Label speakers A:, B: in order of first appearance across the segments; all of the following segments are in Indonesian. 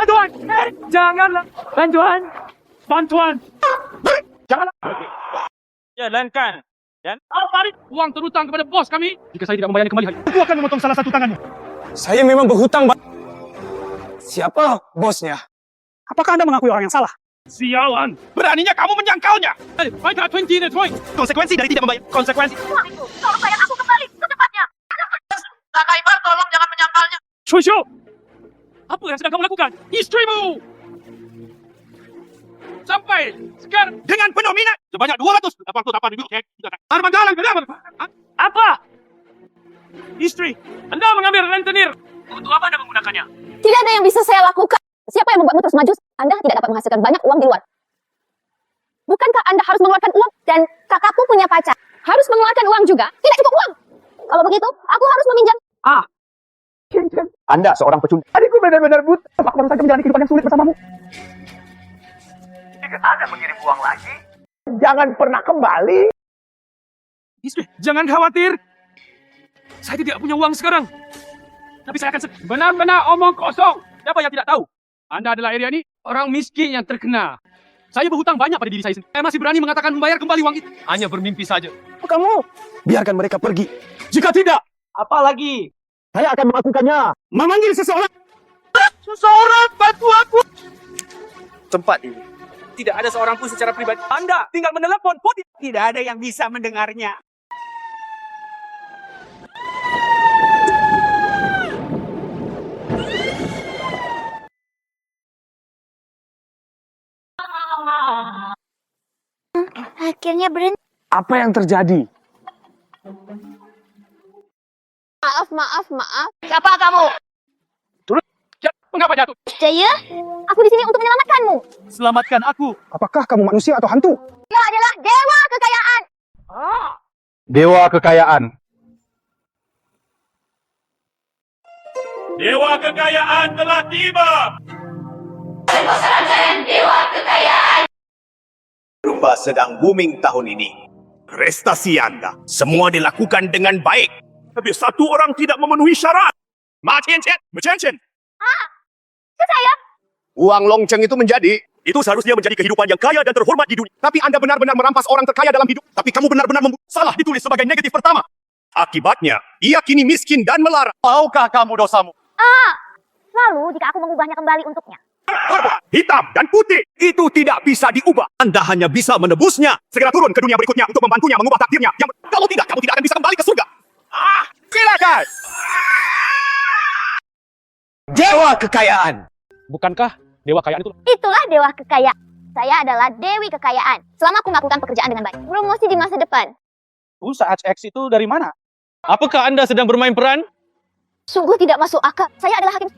A: Bantuan! Janganlah! Bantuan! Bantuan! Janganlah!
B: Jalankan. Dan
A: Tarik uang terhutang kepada bos kami. Jika saya tidak membayarnya kembali, aku akan memotong salah satu tangannya.
C: Saya memang berhutang, Pak. Siapa bosnya?
D: Apakah Anda mengakui orang yang salah?
A: Sialan! Beraninya kamu menyangkalnya! I got 20 in a point. Konsekuensi dari tidak membayar. Konsekuensi.
E: Uang itu, tolong bayar aku kembali secepatnya. Kakak Ibar, tolong jangan menyangkalnya.
A: Shushu! Apa yang sedang kamu lakukan? Istrimu! Sampai sekarang dengan penuh minat sebanyak 288.000 cek. Armadalan, kenapa? Apa? Istri, Anda mengambil rentenir. Untuk apa Anda menggunakannya?
F: Tidak ada yang bisa saya lakukan. Siapa yang membuatmu terus maju? Anda tidak dapat menghasilkan banyak uang di luar. Bukankah Anda harus mengeluarkan uang? Dan kakakku punya pacar. Harus mengeluarkan uang juga. Tidak cukup uang. Kalau begitu, aku harus meminjam.
C: Anda seorang pecundang.
D: Adikku benar-benar buta. Aku baru saja menjalani kehidupan yang sulit bersamamu.
B: jika Anda mengirim uang lagi,
D: Jangan pernah kembali.
A: Istri, jangan khawatir. Saya tidak punya uang sekarang. Tapi saya akan benar-benar omong kosong. Siapa yang tidak tahu? Anda adalah Eriani, orang miskin yang terkena. Saya berhutang banyak pada diri saya sendiri. Saya masih berani mengatakan membayar kembali uang itu. Hanya bermimpi saja.
D: Kamu.
C: Biarkan mereka pergi.
A: Jika tidak,
B: apalagi
D: Saya akan melakukannya.
A: memanggil seseorang. Seseorang bantu aku.
B: tempat ini tidak ada seorang pun secara pribadi. Anda tinggal menelepon pun tidak ada yang bisa mendengarnya.
E: Akhirnya berhenti.
C: Apa yang terjadi?
F: Maaf.
E: Siapa kamu?
A: Mengapa jatuh?
F: Jaya, aku di sini untuk menyelamatkanmu.
A: Selamatkan aku.
D: Apakah kamu manusia atau hantu?
F: Dia adalah dewa kekayaan.
C: Dewa kekayaan.
A: Dewa kekayaan telah tiba.
G: Rumba sedang booming tahun ini. Prestasi Anda semua dilakukan dengan baik. Tapi satu orang tidak memenuhi syarat. Ma Qian Qian,
F: Itu saya.
G: uang Longcheng itu seharusnya menjadi kehidupan yang kaya dan terhormat di dunia. Tapi Anda benar-benar merampas orang terkaya dalam hidup. Tapi kamu benar-benar salah ditulis sebagai negatif pertama. Akibatnya, ia kini miskin dan melara.
A: Maukah kamu dosamu?
F: Lalu jika aku mengubahnya kembali untuknya.
G: Hitam dan putih itu tidak bisa diubah. Anda hanya bisa menebusnya. Segera turun ke dunia berikutnya untuk membantunya mengubah takdirnya. Kalau tidak, kamu tidak akan bisa kembali ke surga. Silakan.
C: Dewa kekayaan.
A: Bukankah dewa kekayaan itu?
F: Itulah dewa kekayaan. Saya adalah Dewi Kekayaan. Selama aku melakukan pekerjaan dengan baik. Promosi di masa depan.
B: Usaha X itu dari mana? Apakah Anda sedang bermain peran?
F: Sungguh tidak masuk akal. Saya adalah hakim.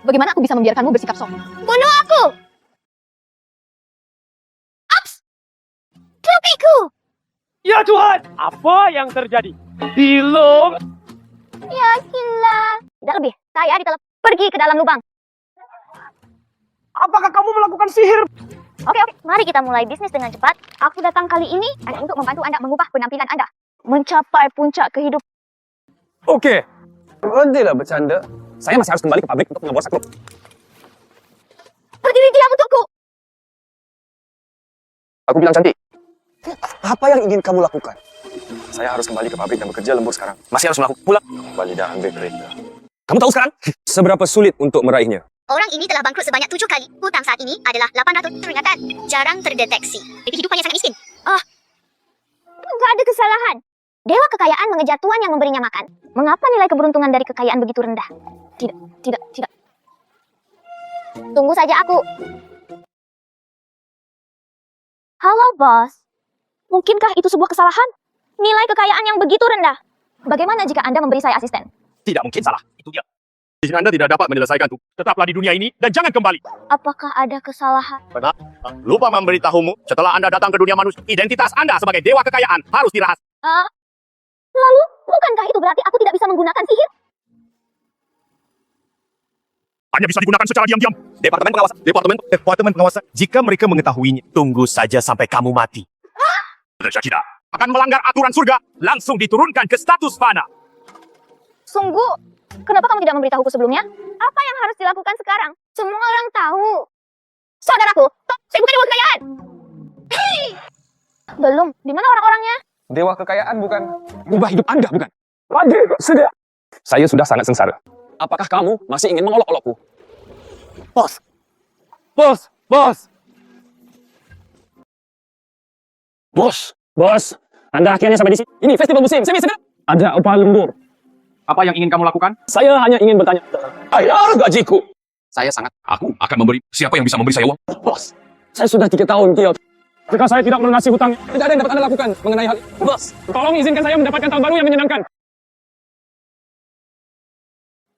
F: Bagaimana aku bisa membiarkanmu bersikap sok? Bunuh aku! Ups! Topiku!
A: Ya Tuhan, apa yang terjadi? Dilung.
F: Yakinlah. Tidak lebih. Saya ditelepon. Pergi ke dalam lubang.
D: Apakah kamu melakukan sihir?
F: Oke. Mari kita mulai bisnis dengan cepat. Aku datang kali ini hanya untuk membantu Anda mengubah penampilan Anda. Mencapai puncak kehidupan.
C: Oke. Tidak bercanda. Saya masih harus kembali ke pabrik untuk mengebor sakluk.
F: Berdiri diam untukku.
C: Aku bilang cantik. Apa yang ingin kamu lakukan? Saya harus kembali ke pabrik dan bekerja lembur sekarang. Masih harus melakukan pulang. Kembali dan ambil kereta. Kamu tahu sekarang seberapa sulit untuk meraihnya?
E: Orang ini telah bangkrut sebanyak 7 kali. Hutang saat ini adalah 800 peringatan. Jarang terdeteksi. Jadi hidupannya sangat miskin.
F: Enggak ada kesalahan. Dewa kekayaan mengejar tuan yang memberinya makan. Mengapa nilai keberuntungan dari kekayaan begitu rendah? Tidak. Tunggu saja aku. Halo, bos. Mungkinkah itu sebuah kesalahan? Nilai kekayaan yang begitu rendah. Bagaimana jika Anda memberi saya asisten?
G: Tidak mungkin salah. Itu dia. Jika Anda tidak dapat menyelesaikan itu, tetaplah di dunia ini dan jangan kembali.
F: Apakah ada kesalahan?
G: Lupa memberitahumu, setelah Anda datang ke dunia manusia, identitas Anda sebagai dewa kekayaan harus dirahasiakan.
F: Lalu, bukankah itu berarti aku tidak bisa menggunakan sihir?
G: Hanya bisa digunakan secara diam-diam. Departemen pengawasan. Jika mereka mengetahuinya, tunggu saja sampai kamu mati. Tidak akan melanggar aturan surga, langsung diturunkan ke status fana.
F: Sungguh, kenapa kamu tidak memberitahuku sebelumnya? Apa yang harus dilakukan sekarang? Semua orang tahu. Saudaraku, saya bukan dewa kekayaan. Belum. Di mana orang-orangnya?
C: Dewa kekayaan bukan ubah hidup Anda, bukan? Lagi, sudah. Saya sudah sangat sengsara. Apakah kamu masih ingin mengolok-olokku?
B: Bos. Bos. Bos.
C: Bos, bos, Anda akhirnya sampai di sini. Ini festival musim, semi segera. Ada upah lembur.
A: Apa yang ingin kamu lakukan?
C: Saya hanya ingin bertanya. Bayar gajiku.
G: Saya sangat. Aku akan memberi. Siapa yang bisa memberi saya uang?
C: Bos, saya sudah 3 tahun kios. Jika saya tidak melunasi hutang, tidak ada yang dapat Anda lakukan mengenai hal ini. Bos, tolong izinkan saya mendapatkan tahun baru yang menyenangkan.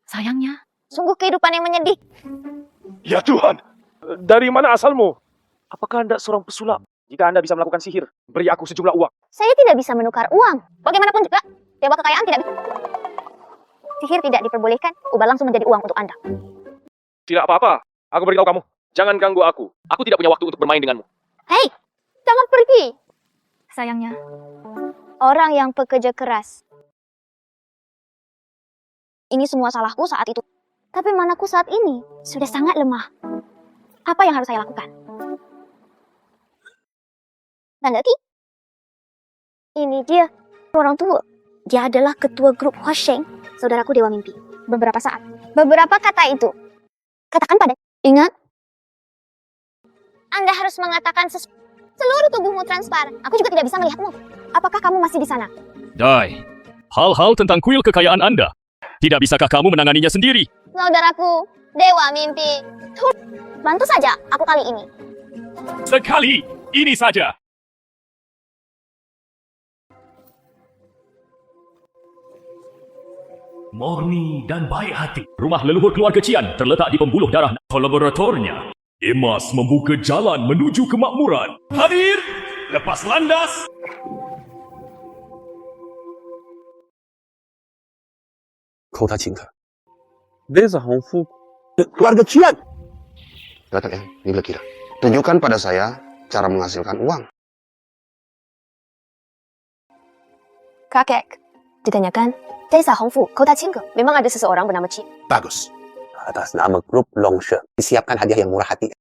F: Sayangnya, sungguh kehidupan yang menyedih.
D: Ya Tuhan, dari mana asalmu?
B: Apakah Anda seorang pesulap? Jika Anda bisa melakukan sihir, beri aku sejumlah uang.
F: Saya tidak bisa menukar uang. Bagaimanapun juga, dewa kekayaan tidak bisa. Sihir tidak diperbolehkan, ubah langsung menjadi uang untuk Anda.
B: Tidak apa-apa. Aku beritahu kamu. Jangan ganggu aku. Aku tidak punya waktu untuk bermain denganmu.
F: Hei, jangan pergi. Sayangnya, orang yang pekerja keras. Ini semua salahku saat itu. Tapi manaku saat ini sudah sangat lemah. Apa yang harus saya lakukan? Nandati? Ini dia, orang tua. Dia adalah ketua grup Huasheng, saudaraku Dewa Mimpi. Beberapa saat. Beberapa kata itu. Katakan pada. Ingat. Anda harus mengatakan seluruh tubuhmu transparan. Aku juga tidak bisa melihatmu. Apakah kamu masih di sana?
G: Dai, hal-hal tentang kuil kekayaan Anda. Tidak bisakah kamu menanganinya sendiri?
F: Saudaraku, Dewa Mimpi. Bantu saja aku kali ini.
G: Sekali, ini saja. Murni dan baik hati. Rumah leluhur keluarga Cian terletak di pembuluh darah kolaboratornya. Emas membuka jalan menuju kemakmuran. Hadir, lepas landas.
C: Kota Cinta.
D: Desa Hongfu.
H: Keluarga Cian. Katakan ini bila kira. Tunjukkan pada saya cara menghasilkan uang.
F: Kakek, ditanyakan, Desa Hongfu, Kota Qingge, memang ada seseorang bernama Qi.
H: Bagus. Atas nama grup Longshe, disiapkan hadiah yang murah hati.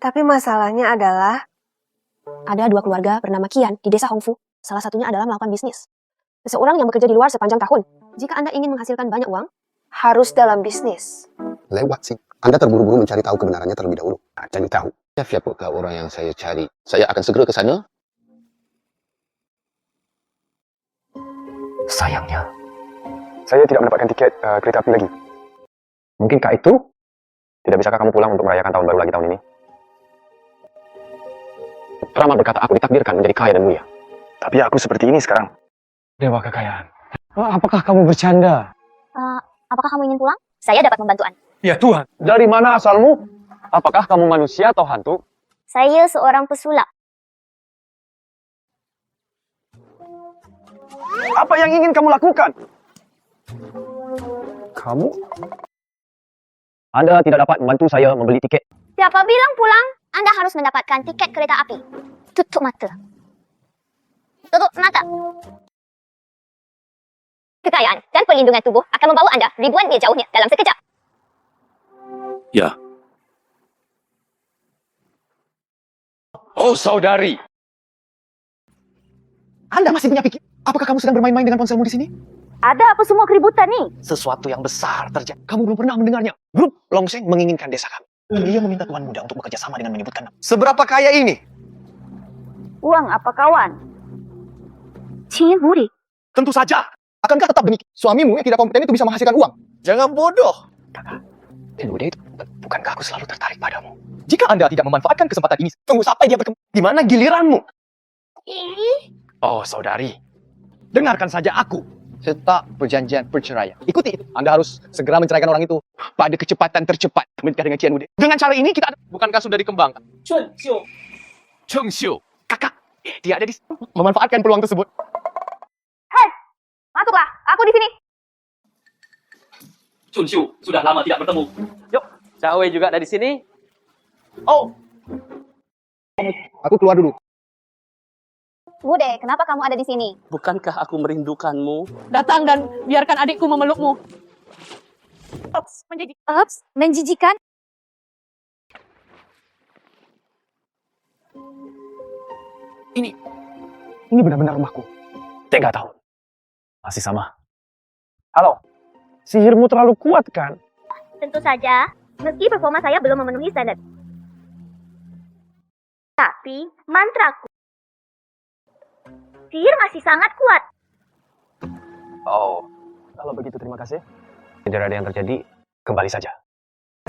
I: Tapi masalahnya adalah
F: Ada 2 keluarga bernama Qian di Desa Hongfu. Salah satunya adalah melakukan bisnis. Seseorang yang bekerja di luar sepanjang tahun. Jika Anda ingin menghasilkan banyak uang,
I: harus dalam bisnis.
H: Lewat sih. Anda terburu-buru mencari tahu kebenarannya terlebih dahulu. Cari tahu. Siapakah orang yang saya cari? Saya akan segera ke sana.
C: Sayangnya, saya tidak mendapatkan tiket kereta api lagi. Mungkinkah itu? Tidak bisakah kamu pulang untuk merayakan tahun baru lagi tahun ini? Rama berkata aku ditakdirkan menjadi kaya dan mulia. Tapi aku seperti ini sekarang. Dewa kekayaan. Apakah kamu bercanda?
F: apakah kamu ingin pulang? Saya dapat membantu Anda.
C: Ya Tuhan, dari mana asalmu? Apakah kamu manusia atau hantu?
F: Saya seorang pesulap.
D: Apa yang ingin kamu lakukan? Kamu?
C: Anda tidak dapat membantu saya membeli tiket.
F: Siapa bilang pulang? Anda harus mendapatkan tiket kereta api. Tutup mata. Tutup mata. Kekayaan dan perlindungan tubuh akan membawa Anda ribuan mil jauhnya dalam sekejap.
G: Ya.
C: Oh saudari.
D: Anda masih punya pikir? Apakah kamu sedang bermain-main dengan ponselmu di sini?
F: Ada apa semua keributan nih?
D: Sesuatu yang besar terjadi. Kamu belum pernah mendengarnya. Grup Longseng menginginkan desa kami. Dia meminta tuan muda untuk bekerja sama dengan menyebutkan nama.
H: Seberapa kaya ini?
F: Uang apa kawan? Cien Wuri.
D: Tentu saja. Akankah tetap demikian? Suamimu yang tidak kompeten itu bisa menghasilkan uang.
H: Jangan bodoh.
D: Muda itu, bukankah aku selalu tertarik padamu? Jika Anda tidak memanfaatkan kesempatan ini, tunggu sampai dia berkembang. Di mana giliranmu? Oh, saudari. Dengarkan saja aku. Serta perjanjian perceraian. Ikuti itu. Anda harus segera menceraikan orang itu pada kecepatan tercepat. Menikah dengan Cian Mude. Dengan cara ini kita...
B: Bukankah sudah dikembangkan?
G: Cheng Xiu.
D: Kakak, dia ada di sini. Memanfaatkan peluang tersebut.
F: Masuklah, aku di sini.
A: Chun Xiu, sudah lama tidak bertemu.
B: Yuk, Cawe juga ada di sini.
D: Oh. Aku keluar dulu.
F: Bude, kenapa kamu ada di sini?
B: Bukankah aku merindukanmu?
I: Datang dan biarkan adikku memelukmu.
F: Menjijikan.
C: Ini benar-benar rumahku. 3 tahun. Masih sama. Halo, sihirmu terlalu kuat kan?
E: Tentu saja, meski performa saya belum memenuhi standar. Tapi, mantraku. Sihir masih sangat kuat.
C: Oh, kalau begitu terima kasih. Tidak ada yang terjadi, kembali saja.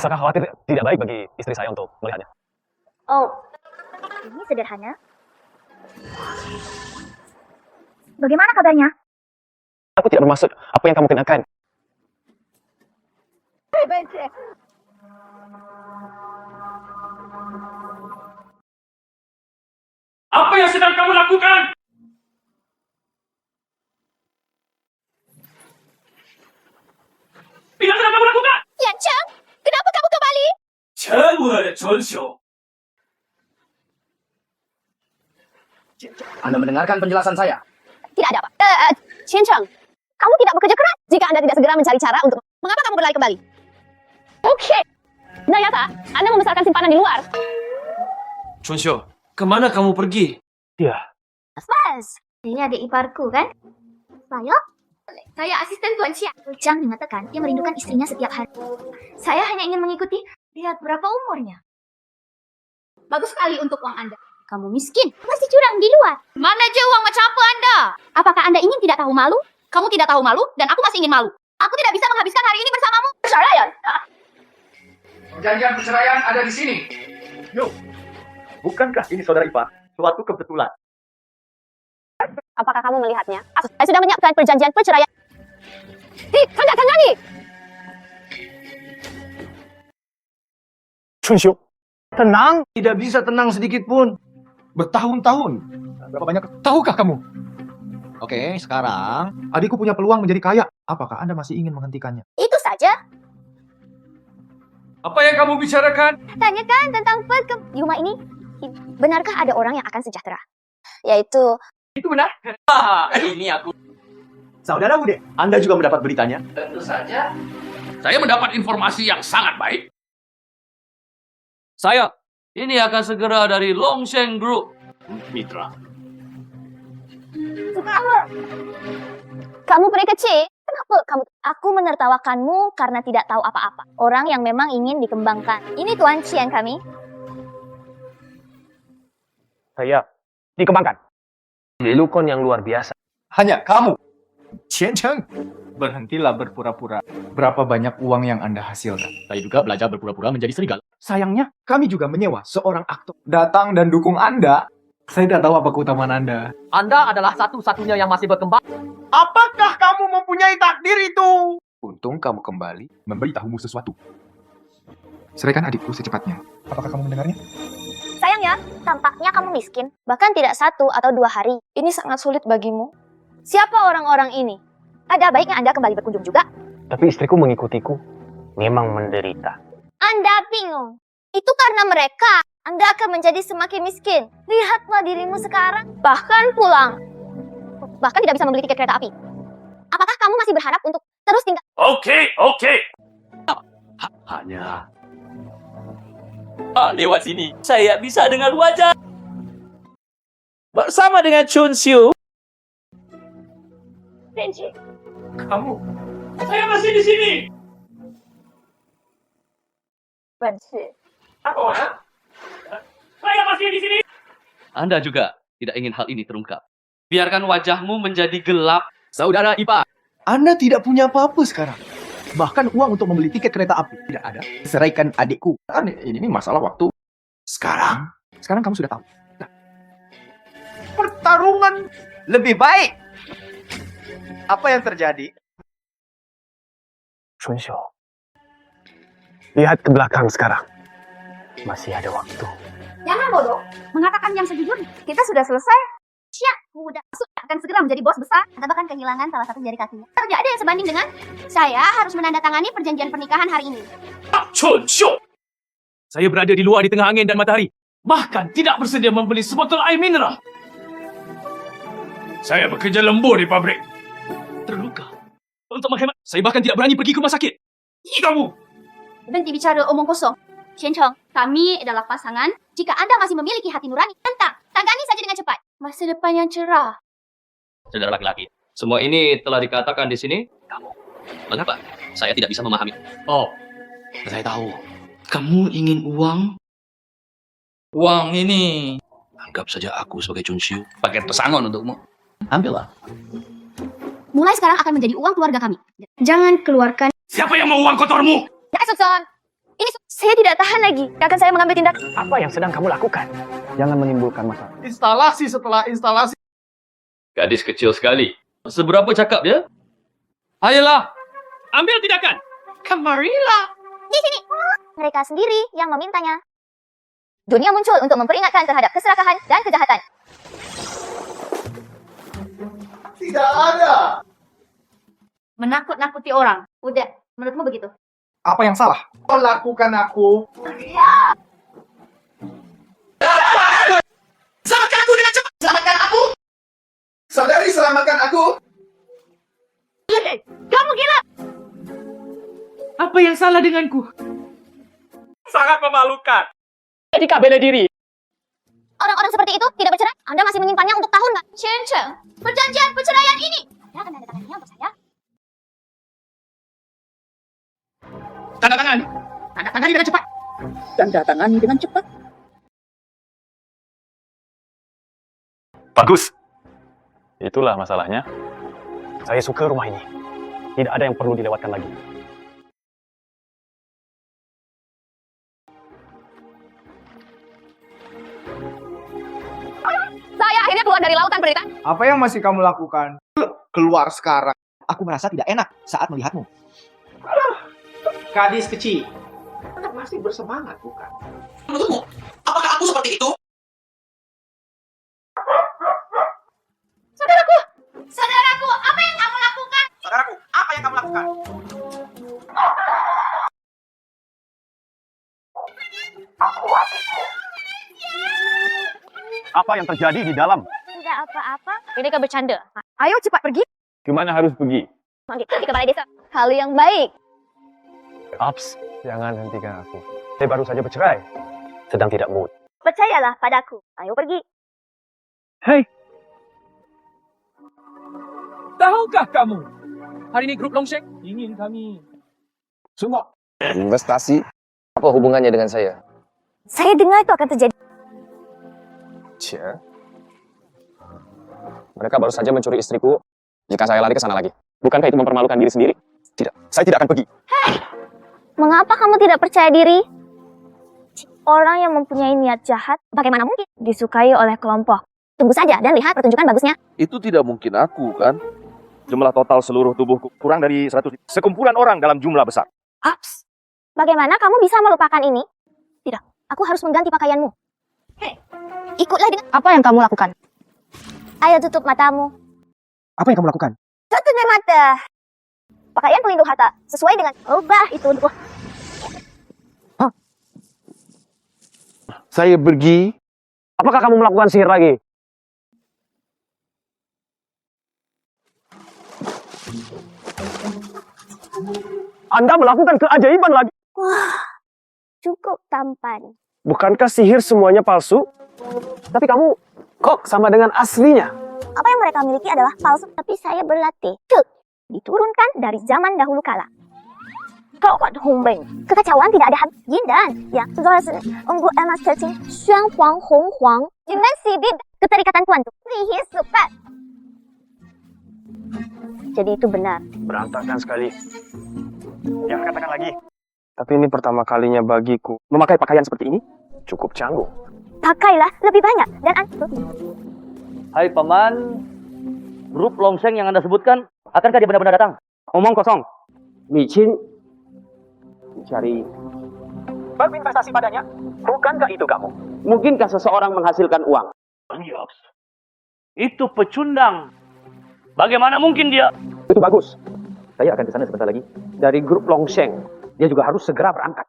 C: Saya khawatir tidak baik bagi istri saya untuk melihatnya.
E: Oh, ini sederhana. Bagaimana kabarnya?
C: Aku tidak bermaksud apa yang kamu kenakan.
A: Apa yang sedang kamu lakukan? Tidak sedang kamu lakukan?
F: Yan Cheng, kenapa kamu kembali?
A: 沉稳的春秋。
D: Anda mendengarkan penjelasan saya?
F: Tidak ada apa. Yan Cheng, kamu tidak bekerja keras jika Anda tidak segera mencari cara untuk... Mengapa kamu berlari kembali? Oke. Ternyata, Anda membesarkan simpanan di luar.
A: Chunshu, kemana kamu pergi?
E: Mas, ini adik iparku kan? Saya asisten Tuan Xia. Chang mengatakan dia merindukan istrinya setiap hari. Saya hanya ingin mengikuti, lihat berapa umurnya.
F: Bagus sekali untuk uang Anda.
E: Kamu miskin, masih curang di luar.
F: Mana aja uang macam apa Anda? Apakah Anda ingin tidak tahu malu? Kamu tidak tahu malu, dan aku masih ingin malu. Aku tidak bisa menghabiskan hari ini bersamamu. Perceraian.
D: Perjanjian perceraian ada di sini.
B: Bukankah ini saudara ipar? Suatu kebetulan.
F: Apakah kamu melihatnya? Saya sudah menyiapkan perjanjian perceraian. Tanda tangani.
C: Chunshu, tenang.
D: Tidak bisa tenang sedikit pun. Bertahun-tahun. Berapa banyak? Tahukah kamu? Oke, sekarang adikku punya peluang menjadi kaya. Apakah Anda masih ingin menghentikannya?
E: Itu saja.
A: Apa yang kamu bicarakan?
E: Tanyakan tentang di rumah ini. Benarkah ada orang yang akan sejahtera? Yaitu
B: Itu benar. Ini aku. Saudara Bude, Anda juga mendapat beritanya?
A: Tentu saja. Saya mendapat informasi yang sangat baik. Saya ini akan segera dari Longsheng Group. Mitra.
E: kamu peri kecil. Kenapa kamu? Aku menertawakanmu karena tidak tahu apa-apa. Orang yang memang ingin dikembangkan. Ini Tuan Cian kami.
C: Saya dikembangkan. Lelukon yang luar biasa.
D: Hanya kamu. Qian Cheng. Berhentilah berpura-pura. Berapa banyak uang yang Anda hasilkan?
G: Saya juga belajar berpura-pura menjadi serigala.
D: Sayangnya, kami juga menyewa seorang aktor. Datang dan dukung Anda. Saya tidak tahu apa keutamaan Anda.
B: Anda adalah satu-satunya yang masih berkembang.
D: Apakah kamu mempunyai takdir itu? Untung kamu kembali memberitahumu sesuatu. Ceraikan adikku secepatnya. Apakah kamu mendengarnya?
E: Sayangnya, tampaknya kamu miskin. Bahkan tidak 1 atau 2 hari.
I: Ini sangat sulit bagimu.
E: Siapa orang-orang ini? Ada baiknya Anda kembali berkunjung juga.
C: Tapi istriku mengikutiku. Memang menderita.
E: Anda bingung. Itu karena mereka. Anda akan menjadi semakin miskin. Lihatlah dirimu sekarang. Bahkan pulang. Bahkan tidak bisa membeli tiket kereta api. Apakah kamu masih berharap untuk terus tinggal?
G: Oke. Hanya lewat sini saya bisa dengar wajah bersama dengan Chun Xiu.
A: Kamu. Saya masih di sini. Saya masih di sini. Anda juga tidak ingin hal ini terungkap. Biarkan wajahmu menjadi gelap.
D: Saudara Ipa, Anda tidak punya apa-apa sekarang. Bahkan uang untuk membeli tiket kereta api tidak ada. Ceraikan adikku. Kan ini masalah waktu. Sekarang kamu sudah tahu. Nah, pertarungan lebih baik. Apa yang terjadi?
C: Chunshu, lihat ke belakang sekarang. Masih ada waktu.
F: Jangan bodoh. Mengatakan yang sejujurnya. Kita sudah selesai.
E: Siap, muda.
F: Akan segera menjadi bos besar.
E: Anda bahkan kehilangan salah satu jari kakinya. Tidak ada yang sebanding dengan saya harus menandatangani perjanjian pernikahan hari ini.
A: Chunshu. Saya berada di luar di tengah angin dan matahari. Bahkan tidak bersedia membeli sebotol air mineral. Saya bekerja lembur di pabrik. Terluka. Untuk menghemat, saya bahkan tidak berani pergi ke rumah sakit. Kamu!
F: Berhenti bicara omong kosong. Chen Cheng, kami adalah pasangan. Jika Anda masih memiliki hati nurani, tangani saja dengan cepat. Masa depan yang cerah.
J: Saudara laki-laki, semua ini telah dikatakan di sini. Kamu, mengapa saya tidak bisa memahami?
K: Oh, saya tahu. Kamu ingin uang? Uang ini.
J: Anggap saja aku sebagai Chun Xiu, paket pesangon untukmu.
K: Ambillah.
F: Mulai sekarang akan menjadi uang keluarga kami. Jangan keluarkan.
A: Siapa yang mau uang kotormu?
E: Ya, Sukson. Ini saya tidak tahan lagi. Akan saya mengambil tindakan.
C: Apa yang sedang kamu lakukan? Jangan menimbulkan masalah.
D: Instalasi setelah instalasi.
J: Gadis kecil sekali. Seberapa cakap dia?
A: Ayolah, ambil tindakan.
K: Kamarilah.
E: Di sini. Mereka sendiri yang memintanya. Dunia muncul untuk memperingatkan terhadap keserakahan dan kejahatan.
D: Tidak ada.
F: Menakut-nakuti orang. Udah, menurutmu begitu?
D: Apa yang salah? Kau lakukan aku.
K: Selamatkan aku dengan cepat. Selamatkan aku.
D: Saudari, selamatkan aku.
F: Kamu gila!
A: Apa yang salah denganku?
B: Sangat memalukan.
A: Jika bela diri.
E: Orang-orang seperti itu tidak bercerai. Anda masih menyimpannya untuk tahun, Mbak. Chen Cheng, perjanjian perceraian ini. Anda akan tanda tangannya untuk saya.
A: Tanda tangan.
F: Tanda tangani dengan cepat.
A: Tanda tangani dengan cepat.
C: Bagus. Itulah masalahnya. Saya suka rumah ini. Tidak ada yang perlu dilewatkan lagi.
F: Saya akhirnya keluar dari lautan penderitaan.
D: Apa yang masih kamu lakukan? Keluar sekarang. Aku merasa tidak enak saat melihatmu. Gadis kecil. Anda masih bersemangat, bukan?
K: Menurutmu, apakah aku seperti itu?
E: Saudaraku, apa yang kamu lakukan?
B: Saudaraku, apa yang kamu lakukan?
C: Apa yang terjadi di dalam?
E: Tidak apa-apa. Mereka bercanda. Ayo cepat pergi.
C: Gimana harus pergi?
E: Manggil ke kepala desa. Hal yang baik.
C: Ups, jangan hentikan aku. Saya baru saja bercerai. Sedang tidak mood.
E: Percayalah padaku. Ayo pergi.
C: Hei,
A: Tahukah kamu? Hari ini grup Longseng ingin kami.
D: Sungguh.
C: investasi. Apa hubungannya dengan saya?
E: Saya dengar itu akan terjadi.
C: Cia. Mereka baru saja mencuri istriku. Jika saya lari ke sana lagi, bukankah itu mempermalukan diri sendiri? Tidak, saya tidak akan pergi.
E: Mengapa kamu tidak percaya diri? Orang yang mempunyai niat jahat, bagaimana mungkin disukai oleh kelompok? Tunggu saja dan lihat pertunjukan bagusnya.
G: Itu tidak mungkin aku, kan? Jumlah total seluruh tubuhku kurang dari 100. Sekumpulan orang dalam jumlah besar.
E: Ups. Bagaimana kamu bisa melupakan ini? Tidak, aku harus mengganti pakaianmu. Hei, ikutlah dengan...
F: Apa yang kamu lakukan?
E: Ayo tutup matamu.
D: Apa yang kamu lakukan?
E: Tutup mata. Pakaian pelindung harta sesuai dengan ubah itu untuk...
H: Saya pergi.
C: Apakah kamu melakukan sihir lagi? Anda melakukan keajaiban lagi.
E: Wah, cukup tampan.
C: Bukankah sihir semuanya palsu? Tapi kamu kok sama dengan aslinya?
E: Apa yang mereka miliki adalah palsu, tapi saya berlatih. Cuk, diturunkan dari zaman dahulu kala. Kau kuat Hongbeng. Kekacauan tidak ada habis. Yindan, yang Zorasen, Unggu Emas Tercing, Xuan Huang Hong Huang, dengan sibit keterikatan kuantum. Sihir super. Jadi itu benar.
C: Berantakan sekali. Jangan katakan lagi. Tapi ini pertama kalinya bagiku. Memakai pakaian seperti ini cukup canggung.
E: Pakailah lebih banyak dan
J: Hai Paman, grup Longseng yang Anda sebutkan, akankah dia benar-benar datang?
C: Omong kosong. Micin cari berinvestasi padanya. Bukankah itu kamu? Mungkinkah seseorang menghasilkan uang?
J: Itu pecundang. Bagaimana mungkin dia?
C: Itu bagus. Saya akan ke sana sebentar lagi. Dari grup Longseng. Dia juga harus segera berangkat.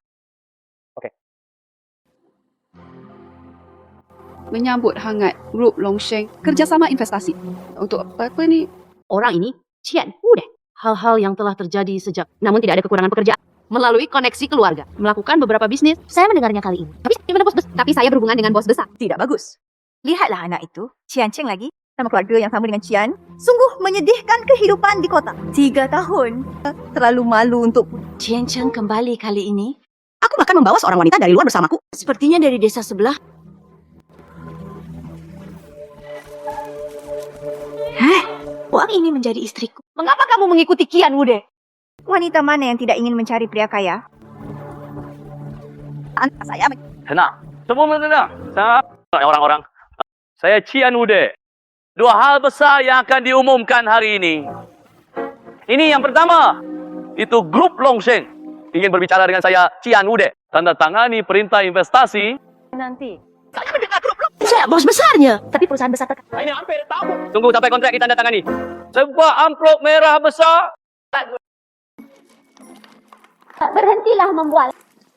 C: Oke.
L: Menyambut hangat grup Longseng kerjasama investasi. Untuk apa ni?
F: Orang ini, Cian, udah. Hal-hal yang telah terjadi sejak, namun tidak ada kekurangan pekerjaan. melalui koneksi keluarga, melakukan beberapa bisnis.
E: Saya mendengarnya kali ini.
F: Tapi saya berhubungan dengan bos besar.
M: Tidak bagus. Lihatlah anak itu, Cian Cheng lagi, nama keluarga yang sama dengan Cian. Sungguh menyedihkan kehidupan di kota. 3 tahun. Terlalu malu untuk...
E: Cian Cheng kembali kali ini.
M: Aku bahkan membawa seorang wanita dari luar bersamaku.
E: Sepertinya dari desa sebelah. Wang ini menjadi istriku.
F: Mengapa kamu mengikuti Kian Wude?
M: Wanita mana yang tidak ingin mencari pria kaya? Saya
J: Tenang. Semua tenang. Orang-orang. Saya Cian Wude. 2 hal besar yang akan diumumkan hari ini. Ini yang pertama. Itu grup Longsheng ingin berbicara dengan saya, Cian Wude. Tanda tangani perintah investasi.
M: nanti.
J: Saya mendengar grup
E: Saya bos besarnya. Tapi perusahaan besar terkenal.
J: Ini hampir tahu. Tunggu sampai kontrak kita tanda tangani. Sebuah amplop merah besar.
E: Berhentilah membual.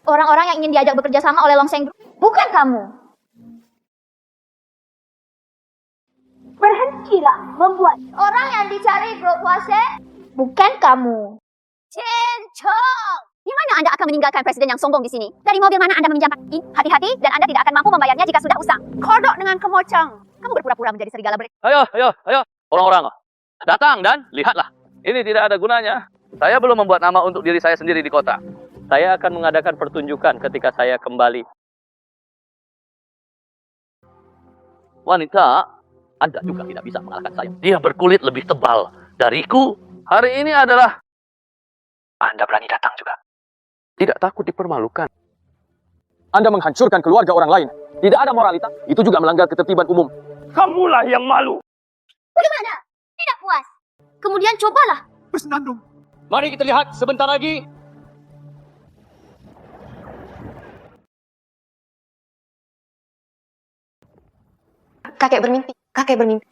E: Orang-orang yang ingin diajak bekerja sama oleh Longseng Group. Bukan kamu. Berhentilah membuat. Orang yang dicari grup Wase. Bukan kamu. Chen Chong. Di mana Anda akan meninggalkan presiden yang sombong di sini? Dari mobil mana Anda meminjam? Hati-hati dan Anda tidak akan mampu membayarnya jika sudah usang. Kodok dengan kemocang. Kamu berpura-pura menjadi serigala berik.
J: Ayo. Orang-orang. Datang dan lihatlah. Ini tidak ada gunanya. Saya belum membuat nama untuk diri saya sendiri di kota. Saya akan mengadakan pertunjukan ketika saya kembali. Wanita, Anda juga tidak bisa mengalahkan saya. Dia berkulit lebih tebal dariku. Hari ini adalah... Anda berani datang juga. Tidak takut dipermalukan.
C: Anda menghancurkan keluarga orang lain. Tidak ada moralitas. Itu juga melanggar ketertiban umum.
J: Kamulah yang malu.
E: Bagaimana? Tidak puas. Kemudian cobalah.
A: Bersenandung.
J: Mari kita lihat sebentar lagi.
I: Kakek bermimpi.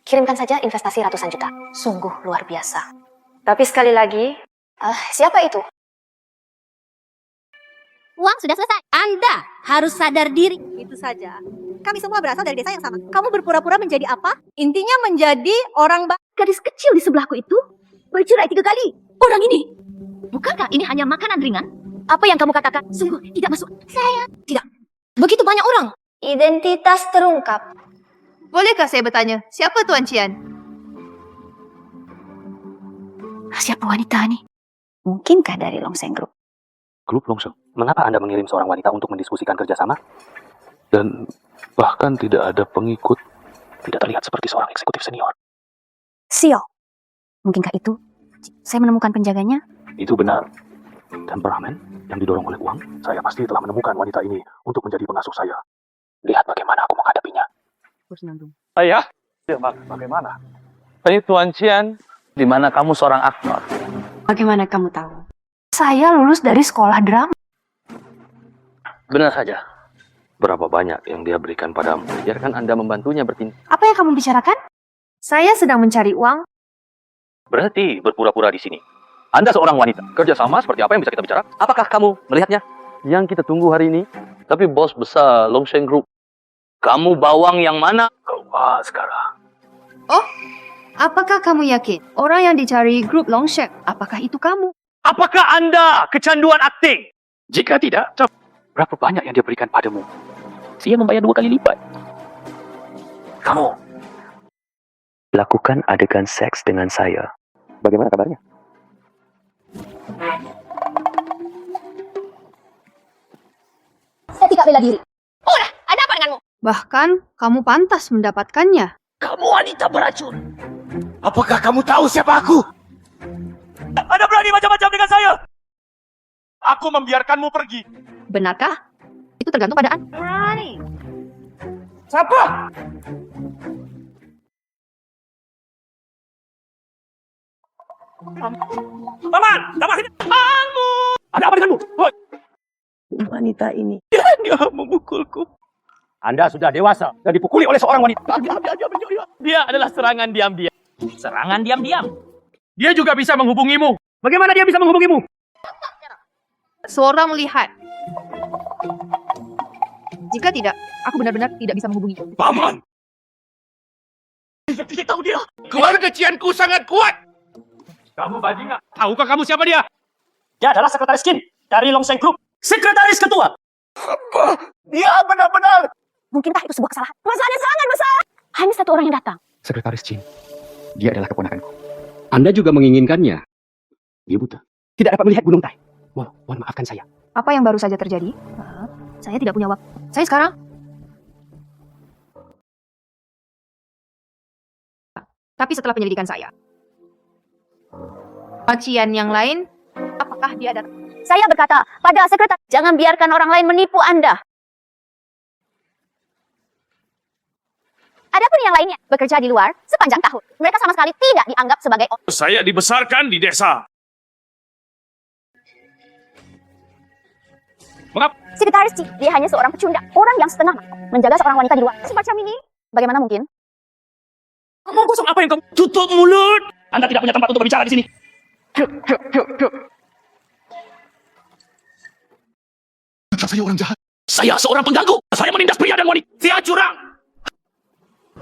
I: Kirimkan saja investasi ratusan juta. Sungguh luar biasa. Tapi sekali lagi, siapa itu?
E: Uang sudah selesai. Anda harus sadar diri.
M: Itu saja. Kami semua berasal dari desa yang sama. Kamu berpura-pura menjadi apa? Intinya menjadi orang
E: Gadis kecil di sebelahku itu bercerai 3 kali. Orang ini. Bukankah ini hanya makanan ringan? Apa yang kamu katakan sungguh tidak masuk. Saya tidak. Begitu banyak orang. Identitas terungkap.
M: Bolehkah saya bertanya, siapa Tuan Cian?
E: Siapa wanita ini? Mungkinkah dari Longseng Group?
J: Grup Longseng, mengapa Anda mengirim seorang wanita untuk mendiskusikan kerjasama? Dan bahkan tidak ada pengikut. Tidak terlihat seperti seorang eksekutif senior.
E: Sio. Mungkinkah itu? Saya menemukan penjaganya.
J: Itu benar. Temperamen yang didorong oleh uang, saya pasti telah menemukan wanita ini untuk menjadi pengasuh saya. Lihat bagaimana aku menghadapinya. Ayah, bagaimana? Ini Tuan Cian, di mana kamu seorang aktor?
I: Bagaimana kamu tahu? Saya lulus dari sekolah drama.
J: Benar saja. Berapa banyak yang dia berikan padamu? Biarkan Anda membantunya bertindak.
I: Apa yang kamu bicarakan? Saya sedang mencari uang.
J: Berarti berpura-pura di sini. Anda seorang wanita. Kerjasama seperti apa yang bisa kita bicara? Apakah kamu melihatnya? Yang kita tunggu hari ini. Tapi bos besar Longseng Group. Kamu bawang yang mana? Wah, sekarang.
I: Oh, apakah kamu yakin orang yang dicari grup Longseng? Apakah itu kamu?
J: Apakah Anda kecanduan akting? Jika tidak, berapa banyak yang dia berikan padamu? Dia membayar 2 kali lipat. Kamu lakukan adegan seks dengan saya. Bagaimana kabarnya?
E: Saya tidak bela diri. Udah, ada apa denganmu?
L: Bahkan kamu pantas mendapatkannya.
J: Kamu wanita beracun. Apakah kamu tahu siapa aku? Anda berani macam-macam dengan saya?
A: Aku membiarkanmu pergi.
L: Benarkah? Itu tergantung pada Anda.
M: Berani.
A: Siapa? Paman! Pamanmu! Ada apa denganmu? Woi!
M: Wanita ini.
J: Dia memukulku.
C: Anda sudah dewasa dan dipukuli oleh seorang wanita.
J: Dia adalah serangan diam-diam.
A: Serangan diam-diam. Dia juga bisa menghubungimu. Bagaimana dia bisa menghubungimu?
L: Seorang melihat. Jika tidak, aku benar-benar tidak bisa menghubungi.
A: Paman! Kita tahu dia. Keluarga Cianku sangat kuat. Kamu bajingan. Tahukah kamu siapa dia?
C: Dia adalah sekretaris Qin.
J: dari Longseng Group, sekretaris ketua.
G: Dia benar-benar.
F: Mungkinkah itu sebuah kesalahan? Masalahnya sangat besar. Hanya satu orang yang datang.
D: Sekretaris Chin. Dia adalah keponakanku.
A: Anda juga menginginkannya. Dia buta.
D: Tidak dapat melihat Gunung Tai. Mohon maafkan saya.
I: Apa yang baru saja terjadi? Saya tidak punya waktu. Saya sekarang tapi setelah penyelidikan saya. Cian yang lain, apakah dia datang?
E: Saya berkata pada sekretaris, jangan biarkan orang lain menipu Anda. Adapun yang lainnya bekerja di luar sepanjang tahun. Mereka sama sekali tidak dianggap sebagai orang.
G: Saya dibesarkan di desa.
A: Mengapa?
E: Sekretaris Ci, dia hanya seorang pecundang. Orang yang setengah menjaga seorang wanita di luar. Semacam ini, bagaimana mungkin?
J: Ngomong kosong apa yang kamu? Tutup mulut. Anda tidak punya tempat untuk berbicara di sini.
G: Saya orang jahat.
J: Saya seorang pengganggu. Saya menindas pria dan wanita. Saya curang.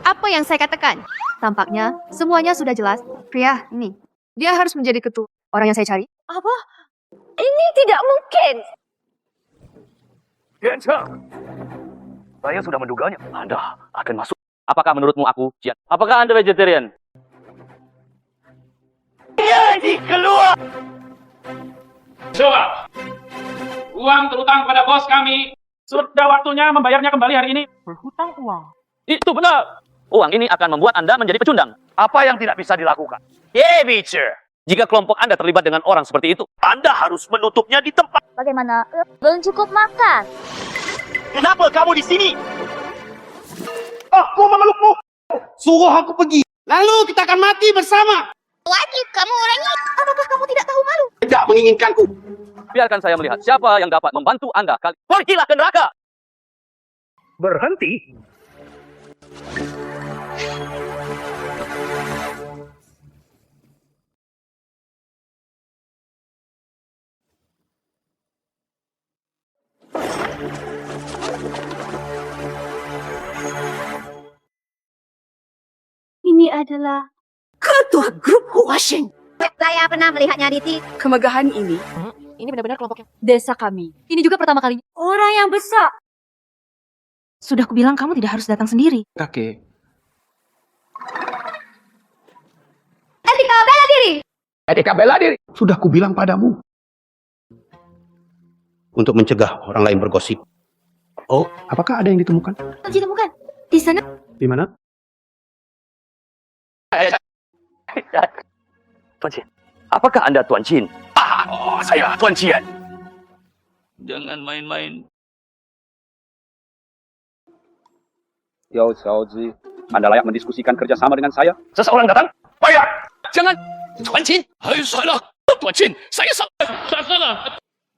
I: Apa yang saya katakan? Tampaknya semuanya sudah jelas. Pria ini, dia harus menjadi ketua. Orang yang saya cari.
E: Apa? Ini tidak mungkin.
J: Saya sudah menduganya. Anda akan masuk. Apakah menurutmu aku, Cian? Apakah Anda vegetarian? Jadi keluar.
A: Coba. Uang terutang pada bos kami. Sudah waktunya membayarnya kembali hari ini.
J: Berhutang uang. Itu benar. Uang ini akan membuat Anda menjadi pecundang. Apa yang tidak bisa dilakukan? Bicer. Jika kelompok Anda terlibat dengan orang seperti itu, Anda harus menutupnya di tempat.
E: Bagaimana? Belum cukup makan.
G: Kenapa kamu di sini? Aku memelukmu.
B: Suruh aku pergi. Lalu kita akan mati bersama.
E: Wajib kamu orangnya. Apakah kamu tidak tahu malu?
B: Tidak menginginkanku.
J: Biarkan saya melihat siapa yang dapat membantu Anda kali. Pergilah ke neraka. Berhenti.
E: Ini adalah
K: Ketua grup Washing.
E: saya pernah melihatnya di TV.
L: Kemegahan ini,
I: Ini benar-benar kelompok yang
L: desa kami.
I: Ini juga pertama kalinya.
E: Orang yang besar.
I: Sudah kubilang kamu tidak harus datang sendiri.
D: Kakek.
E: Etika bela diri.
D: Etika bela diri. Sudah kubilang padamu.
H: Untuk mencegah orang lain bergosip.
D: Oh, apakah ada yang ditemukan?
E: Ditemukan di sana.
D: Di mana?
J: Tuan Chin. Apakah Anda Tuan Chin? Oh, saya Tuan Cian. Jangan main-main.
A: Yao Xiaozi, Anda layak mendiskusikan kerjasama dengan saya.
J: Seseorang datang. Bayar. Jangan. Tuan Chin. Hai, salah. Tuan Chin. Saya salah.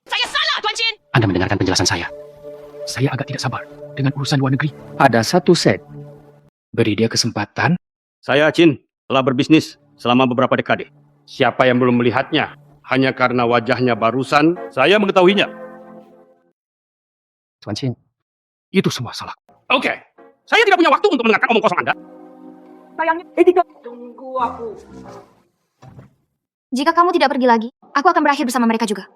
K: Saya salah, Tuan Chin.
D: Anda mendengarkan penjelasan saya. Saya agak tidak sabar dengan urusan luar negeri. Ada satu set. Beri dia kesempatan.
A: Saya Chin, telah berbisnis selama beberapa dekade. Siapa yang belum melihatnya? Hanya karena wajahnya barusan, saya mengetahuinya.
D: Tuan Chin, itu semua salah.
A: Oke, saya tidak punya waktu untuk mendengarkan omong kosong Anda.
I: Sayangnya,
K: Tunggu aku.
I: Jika kamu tidak pergi lagi, aku akan berakhir bersama mereka juga.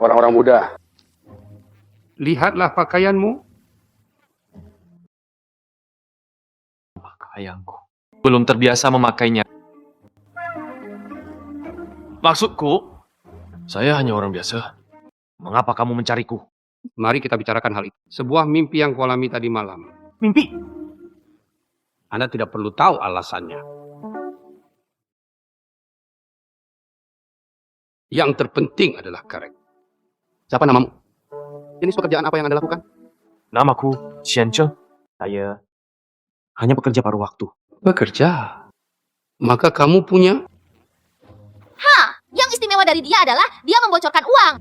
H: Orang-orang muda.
A: Lihatlah pakaianmu.
C: Pakaianku. Belum terbiasa memakainya. Maksudku, saya hanya orang biasa. Mengapa kamu mencariku?
A: Mari kita bicarakan hal itu. Sebuah mimpi yang kau alami tadi malam.
J: Mimpi.
A: Anda tidak perlu tahu alasannya. Yang terpenting adalah korek. Siapa namamu? Jenis pekerjaan apa yang Anda lakukan?
C: Namaku Xian Cheng. Saya hanya bekerja paruh waktu.
A: Bekerja. Maka kamu punya...
E: Yang istimewa dari dia adalah dia membocorkan uang.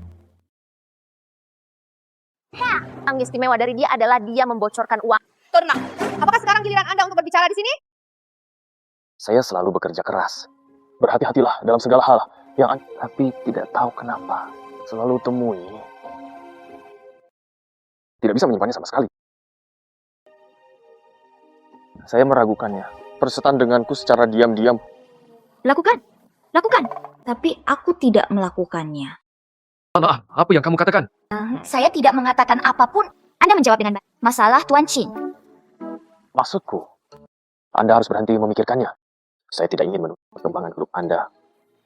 E: Yang istimewa dari dia adalah dia membocorkan uang.
F: Tenang. Apakah sekarang giliran Anda untuk berbicara di sini?
C: Saya selalu bekerja keras. Berhati-hatilah dalam segala hal. Tapi tidak tahu kenapa. Selalu temui. Tidak bisa menyimpannya sama sekali. Saya meragukannya. Persetan denganku secara diam-diam.
I: Lakukan.
M: Tapi aku tidak melakukannya.
A: Maaf, apa yang kamu katakan?
E: Saya tidak mengatakan apapun. Anda menjawab dengan baik. Masalah Tuan Chin.
C: Maksudku, Anda harus berhenti memikirkannya. Saya tidak ingin menunggu perkembangan grup Anda.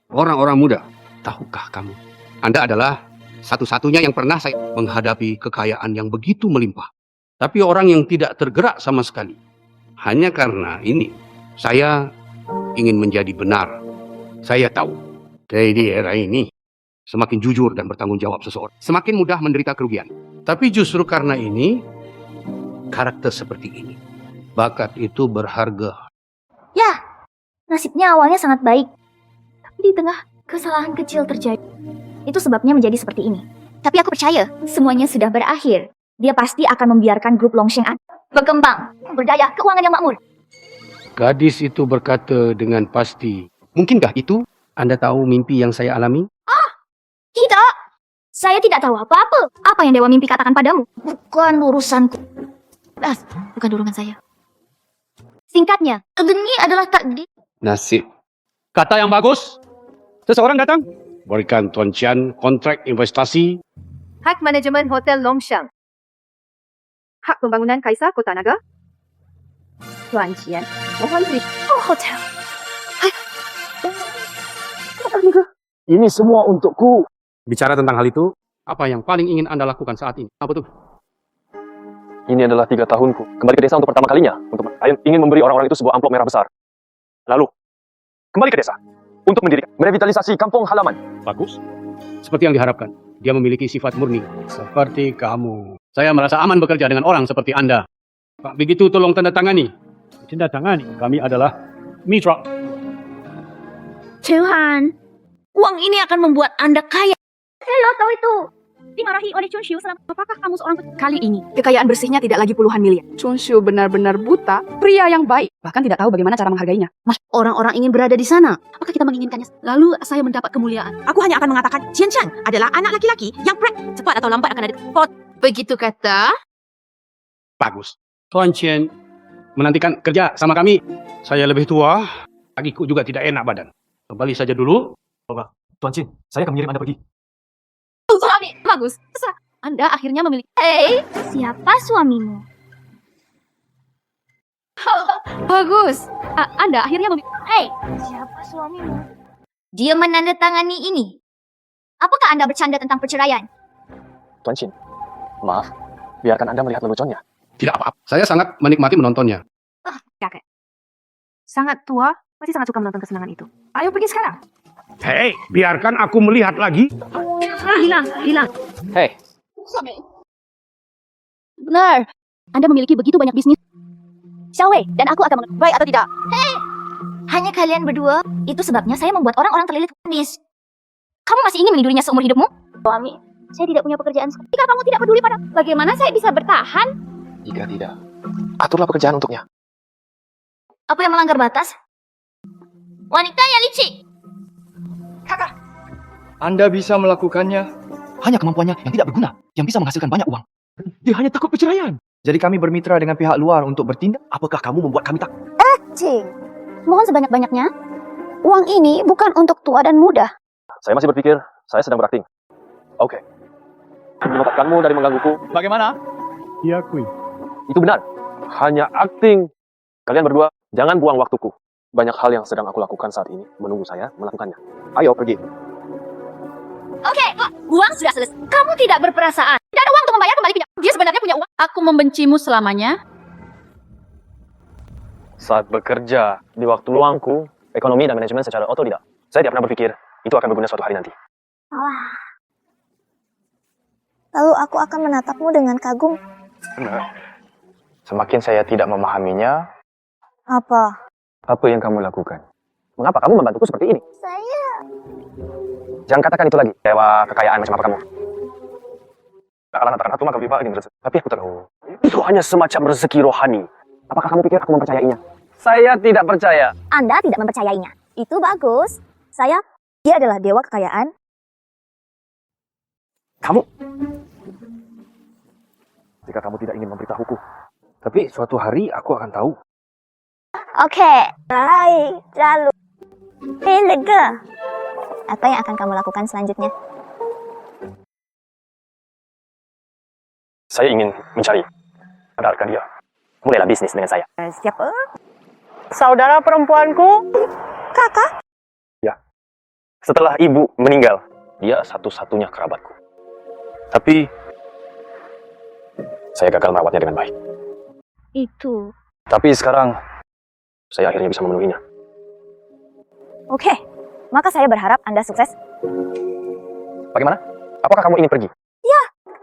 A: Orang-orang muda, tahukah kamu? Anda adalah satu-satunya yang pernah saya menghadapi kekayaan yang begitu melimpah. Tapi orang yang tidak tergerak sama sekali. Hanya karena ini, saya ingin menjadi benar. Saya tahu, di era ini, semakin jujur dan bertanggung jawab seseorang, semakin mudah menderita kerugian. Tapi justru karena ini, karakter seperti ini, bakat itu berharga.
E: Ya, nasibnya awalnya sangat baik. Tapi di tengah kesalahan kecil terjadi. Itu sebabnya menjadi seperti ini. Tapi aku percaya, semuanya sudah berakhir. Dia pasti akan membiarkan grup Longsheng berkembang, berdaya, keuangan yang makmur.
A: Gadis itu berkata dengan pasti, mungkinkah itu? Anda tahu mimpi yang saya alami?
E: Tidak. Saya tidak tahu apa-apa. Apa yang Dewa Mimpi katakan padamu? Bukan urusanku. Bukan urusan saya. Singkatnya, ini adalah takdir.
A: Nasib. Kata yang bagus. Seseorang datang. Berikan Tuan Cian kontrak investasi.
M: Hak manajemen Hotel Longsheng. Hak pembangunan Kaisar Kota Naga. Tuan Cian, mohon beri.
E: Oh, hotel.
C: Ini semua untukku.
A: Bicara tentang hal itu, apa yang paling ingin Anda lakukan saat ini? Apa tuh?
C: Ini adalah 3 tahunku. Kembali ke desa untuk pertama kalinya. Saya ingin memberi orang-orang itu sebuah amplop merah besar. Lalu, kembali ke desa. Untuk mendirikan, merevitalisasi kampung halaman.
A: Bagus. Seperti yang diharapkan. Dia memiliki sifat murni. Seperti kamu. Saya merasa aman bekerja dengan orang seperti Anda. Pak, begitu tolong tanda tangani. Tanda tangani. Kami adalah mitra.
K: Tuhan, uang ini akan membuat Anda kaya.
E: Saya tahu itu.
F: Dimarahi oleh Chun Xiu selama apakah kamu seorang kali ini kekayaan bersihnya tidak lagi puluhan miliar.
L: Chun Xiu benar-benar buta, pria yang baik, bahkan tidak tahu bagaimana cara menghargainya.
K: Mas, orang-orang ingin berada di sana. Apakah kita menginginkannya? Lalu saya mendapat kemuliaan.
F: Aku hanya akan mengatakan Qian Chang adalah anak laki-laki yang cepat atau lambat akan ada.
K: Begitu kata?
A: Bagus. Tuan Chen menantikan kerja sama kami. Saya lebih tua, kakiku juga tidak enak badan. Kembali saja dulu.
C: Tuan Chin, saya akan mengirim Anda pergi.
F: Suami, bagus. Anda akhirnya memiliki.
E: Hei, siapa suamimu?
F: Bagus. Anda akhirnya memiliki.
E: Hei, siapa suamimu? Dia menandatangani ini. Apakah Anda bercanda tentang perceraian?
C: Tuan Chin, maaf. Biarkan Anda melihat leluconnya.
A: Tidak apa-apa. Saya sangat menikmati menontonnya.
F: Kakek. Sangat tua, masih sangat suka menonton kesenangan itu. Ayo pergi sekarang.
A: Hei, biarkan aku melihat lagi.
F: Hilang.
C: Hei,
F: Benar. Anda memiliki begitu banyak bisnis. Xiao Wei, dan aku akan baik atau tidak.
E: Hanya kalian berdua. Itu sebabnya saya membuat orang-orang terlilit bisnis. Kamu masih ingin menidurinya seumur hidupmu? Suami, saya tidak punya pekerjaan. Jika kamu tidak peduli pada bagaimana saya bisa bertahan?
C: jika tidak, aturlah pekerjaan untuknya.
E: Apa yang melanggar batas? Wanita yang licik.
D: Anda bisa melakukannya. Hanya kemampuannya yang tidak berguna, yang bisa menghasilkan banyak uang.
B: Dia hanya takut perceraian.
D: Jadi kami bermitra dengan pihak luar untuk bertindak. Apakah kamu membuat kami tak?
E: Cing, mohon sebanyak-banyaknya. Uang ini bukan untuk tua dan muda.
C: Saya masih berpikir, saya sedang berakting. Oke. Menempatkanmu dari menggangguku.
D: Bagaimana?
A: Diakui.
C: Itu benar. Hanya akting. Kalian berdua, jangan buang waktuku. Banyak hal yang sedang aku lakukan saat ini, menunggu saya melakukannya. Ayo, pergi.
E: Oke, uang sudah selesai. Kamu tidak berperasaan. Tidak ada uang untuk membayar kembali pinjam. Dia sebenarnya punya uang.
K: Aku membencimu selamanya.
C: Saat bekerja di waktu luangku, ekonomi dan manajemen secara otodidak. Saya tidak pernah berpikir itu akan berguna suatu hari nanti.
E: Wah. Lalu aku akan menatapmu dengan kagum.
C: Benar. Semakin saya tidak memahaminya,
E: Apa?
C: apa yang kamu lakukan? Mengapa kamu membantuku seperti ini?
E: Saya...
C: Jangan katakan itu lagi, dewa kekayaan macam apa kamu. Bakalan katakan aku maka lebih baik rezeki. Tapi aku tahu, itu hanya semacam rezeki rohani. Apakah kamu pikir aku mempercayainya? Saya tidak percaya.
E: Anda tidak mempercayainya. Itu bagus. Dia adalah dewa kekayaan.
C: Kamu? Jika kamu tidak ingin memberitahuku. Tapi suatu hari aku akan tahu.
E: Oke. Baik, lalu. Lega. Apa yang akan kamu lakukan selanjutnya?
C: Saya ingin mencari Anda Arkadia. Mulailah bisnis dengan saya.
M: Siapa?
B: Saudara perempuanku,
M: Kakak?
C: Ya. Setelah ibu meninggal, dia satu-satunya kerabatku. Tapi saya gagal merawatnya dengan baik.
E: Itu.
C: Tapi sekarang saya akhirnya bisa memenuhinya.
M: Oke, maka saya berharap Anda sukses.
C: Bagaimana? Apakah kamu ingin pergi?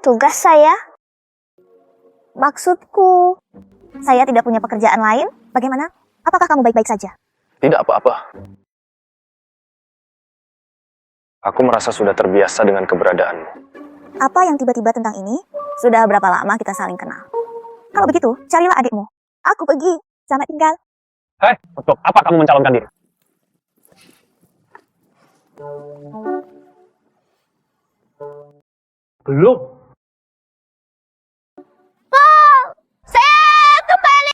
E: Tugas saya. Maksudku, saya tidak punya pekerjaan lain. Bagaimana? Apakah kamu baik-baik saja?
C: Tidak apa-apa. Aku merasa sudah terbiasa dengan keberadaanmu.
E: Apa yang tiba-tiba tentang ini? Sudah berapa lama kita saling kenal? Kalau begitu, carilah adikmu. Aku pergi. Selamat tinggal.
C: Hei, untuk apa kamu mencalonkan diri?
B: belum.
E: Saya kembali.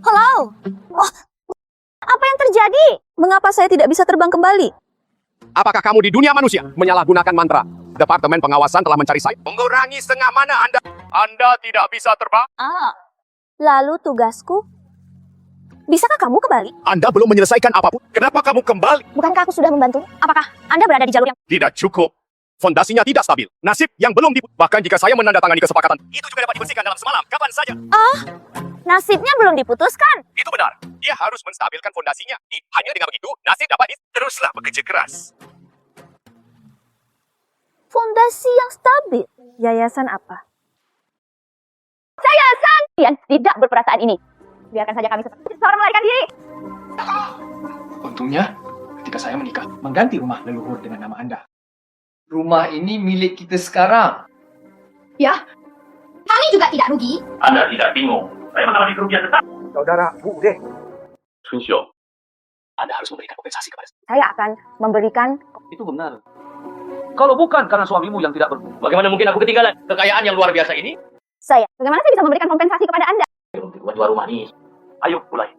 E: Halo. Oh, apa yang terjadi?
M: Mengapa saya tidak bisa terbang kembali?
G: Apakah kamu di dunia manusia menyalahgunakan mantra? Departemen pengawasan telah mencari saya. Mengurangi setengah mana Anda? Anda tidak bisa terbang.
E: Lalu tugasku? Bisakah kamu kembali?
G: Anda belum menyelesaikan apapun. Kenapa kamu kembali?
E: Bukankah aku sudah membantu? Apakah Anda berada di jalur yang...
G: Tidak cukup. Fondasinya tidak stabil. Nasib yang belum bahkan jika saya menandatangani kesepakatan, itu juga dapat dibersihkan dalam semalam. Kapan saja.
E: Nasibnya belum diputuskan?
G: Itu benar. Dia harus menstabilkan fondasinya. Hanya dengan begitu, nasib dapat teruslah bekerja keras.
E: Fondasi yang stabil?
M: Yayasan apa?
F: Yayasan yang tidak berperasaan ini. Biarkan saja kami seorang melarikan diri.
D: Untungnya, ketika saya menikah, mengganti rumah leluhur dengan nama Anda. Rumah ini milik kita sekarang.
F: Ya, kami juga tidak rugi.
J: Anda tidak bingung. Saya mengalami kerugian tetap.
B: Saudara Bude.
J: Sunsyong,
C: Anda harus memberikan kompensasi kepada saya.
F: Saya akan memberikan...
J: itu benar. Kalau bukan karena suamimu yang tidak berguna, bagaimana mungkin aku ketinggalan kekayaan yang luar biasa ini?
F: Bagaimana saya bisa memberikan kompensasi kepada Anda?
J: Menjual rumah ini. Ayo, mulai.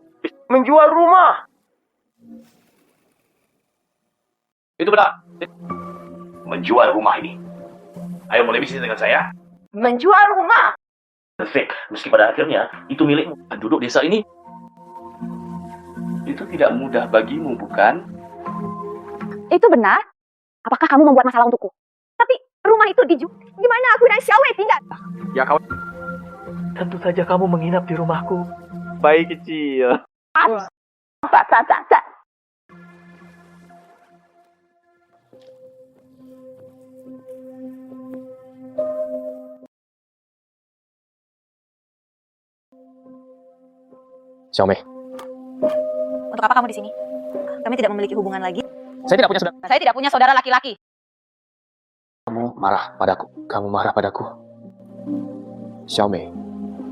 B: Menjual rumah.
J: Itu benar. Menjual rumah ini. Ayo mulai bisnis dengan saya.
B: Menjual rumah.
J: Perfect. Meski pada akhirnya itu milikmu. Penduduk desa ini. Itu tidak mudah bagimu, bukan?
F: Itu benar. Apakah kamu membuat masalah untukku? Tapi rumah itu dijual. Gimana aku dan Xiaowei tinggal?
B: Ya kawan. Tentu saja kamu menginap di rumahku. Bayi kecil.
C: Xiaomei,
M: Untuk apa kamu di sini? Kami tidak memiliki hubungan lagi.
C: saya tidak punya saudara.
M: Saya tidak punya saudara laki-laki.
C: Kamu marah padaku. Kamu marah padaku. Xiaomei,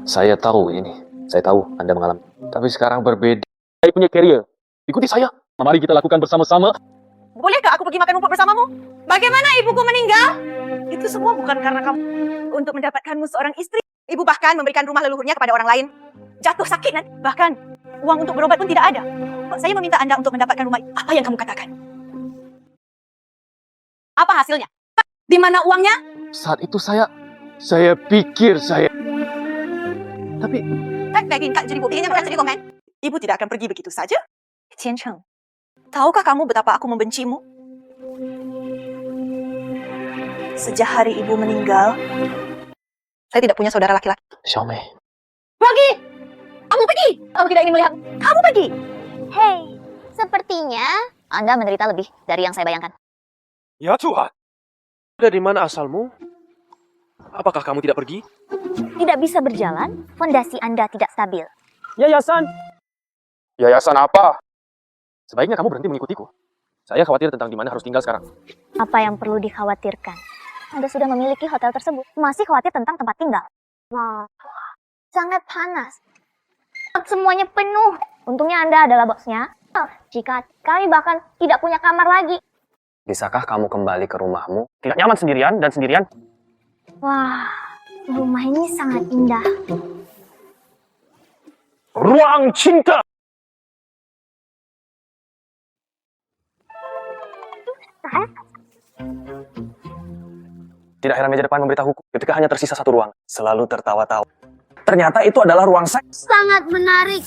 C: saya tahu ini. Saya tahu Anda mengalami. Tapi sekarang berbeda. Saya punya career. Ikuti saya. Mari kita lakukan bersama-sama.
M: Bolehkah aku pergi makan rumput bersamamu? Bagaimana ibuku meninggal? Itu semua bukan karena kamu. Untuk mendapatkanmu seorang istri. Ibu bahkan memberikan rumah leluhurnya kepada orang lain. Jatuh sakit nanti. Bahkan uang untuk berobat pun tidak ada. Saya meminta Anda untuk mendapatkan rumah. Apa yang kamu katakan? Apa hasilnya? Di mana uangnya?
C: Saat itu saya pikir saya... Tapi...
M: Jadi buktinya bukan jadi komen. Ibu tidak akan pergi begitu saja. Qian Cheng, tahukah kamu betapa aku membencimu? Sejak hari ibu meninggal, saya tidak punya saudara laki-laki.
C: Xiaomei.
F: Pergi! Kamu pergi! Aku tidak ingin melihat.
M: Kamu pergi!
E: Hei, sepertinya Anda menderita lebih dari yang saya bayangkan.
B: Ya Tuhan. Dari mana asalmu? Apakah kamu tidak pergi?
E: Tidak bisa berjalan, fondasi Anda tidak stabil.
B: Yayasan.
C: Yayasan apa? Sebaiknya kamu berhenti mengikutiku. Saya khawatir tentang di mana harus tinggal sekarang.
E: Apa yang perlu dikhawatirkan? Anda sudah memiliki hotel tersebut. Masih khawatir tentang tempat tinggal? Wah, sangat panas. Semuanya penuh. Untungnya Anda adalah bosnya. Jika kami bahkan tidak punya kamar lagi.
C: Bisakah kamu kembali ke rumahmu? Tidak nyaman sendirian dan sendirian?
E: Wah, rumah ini sangat indah.
C: Ruang cinta! Tidak heran meja depan memberitahuku ketika hanya tersisa satu ruang. Selalu tertawa-tawa. Ternyata itu adalah ruang seks.
E: Sangat menarik.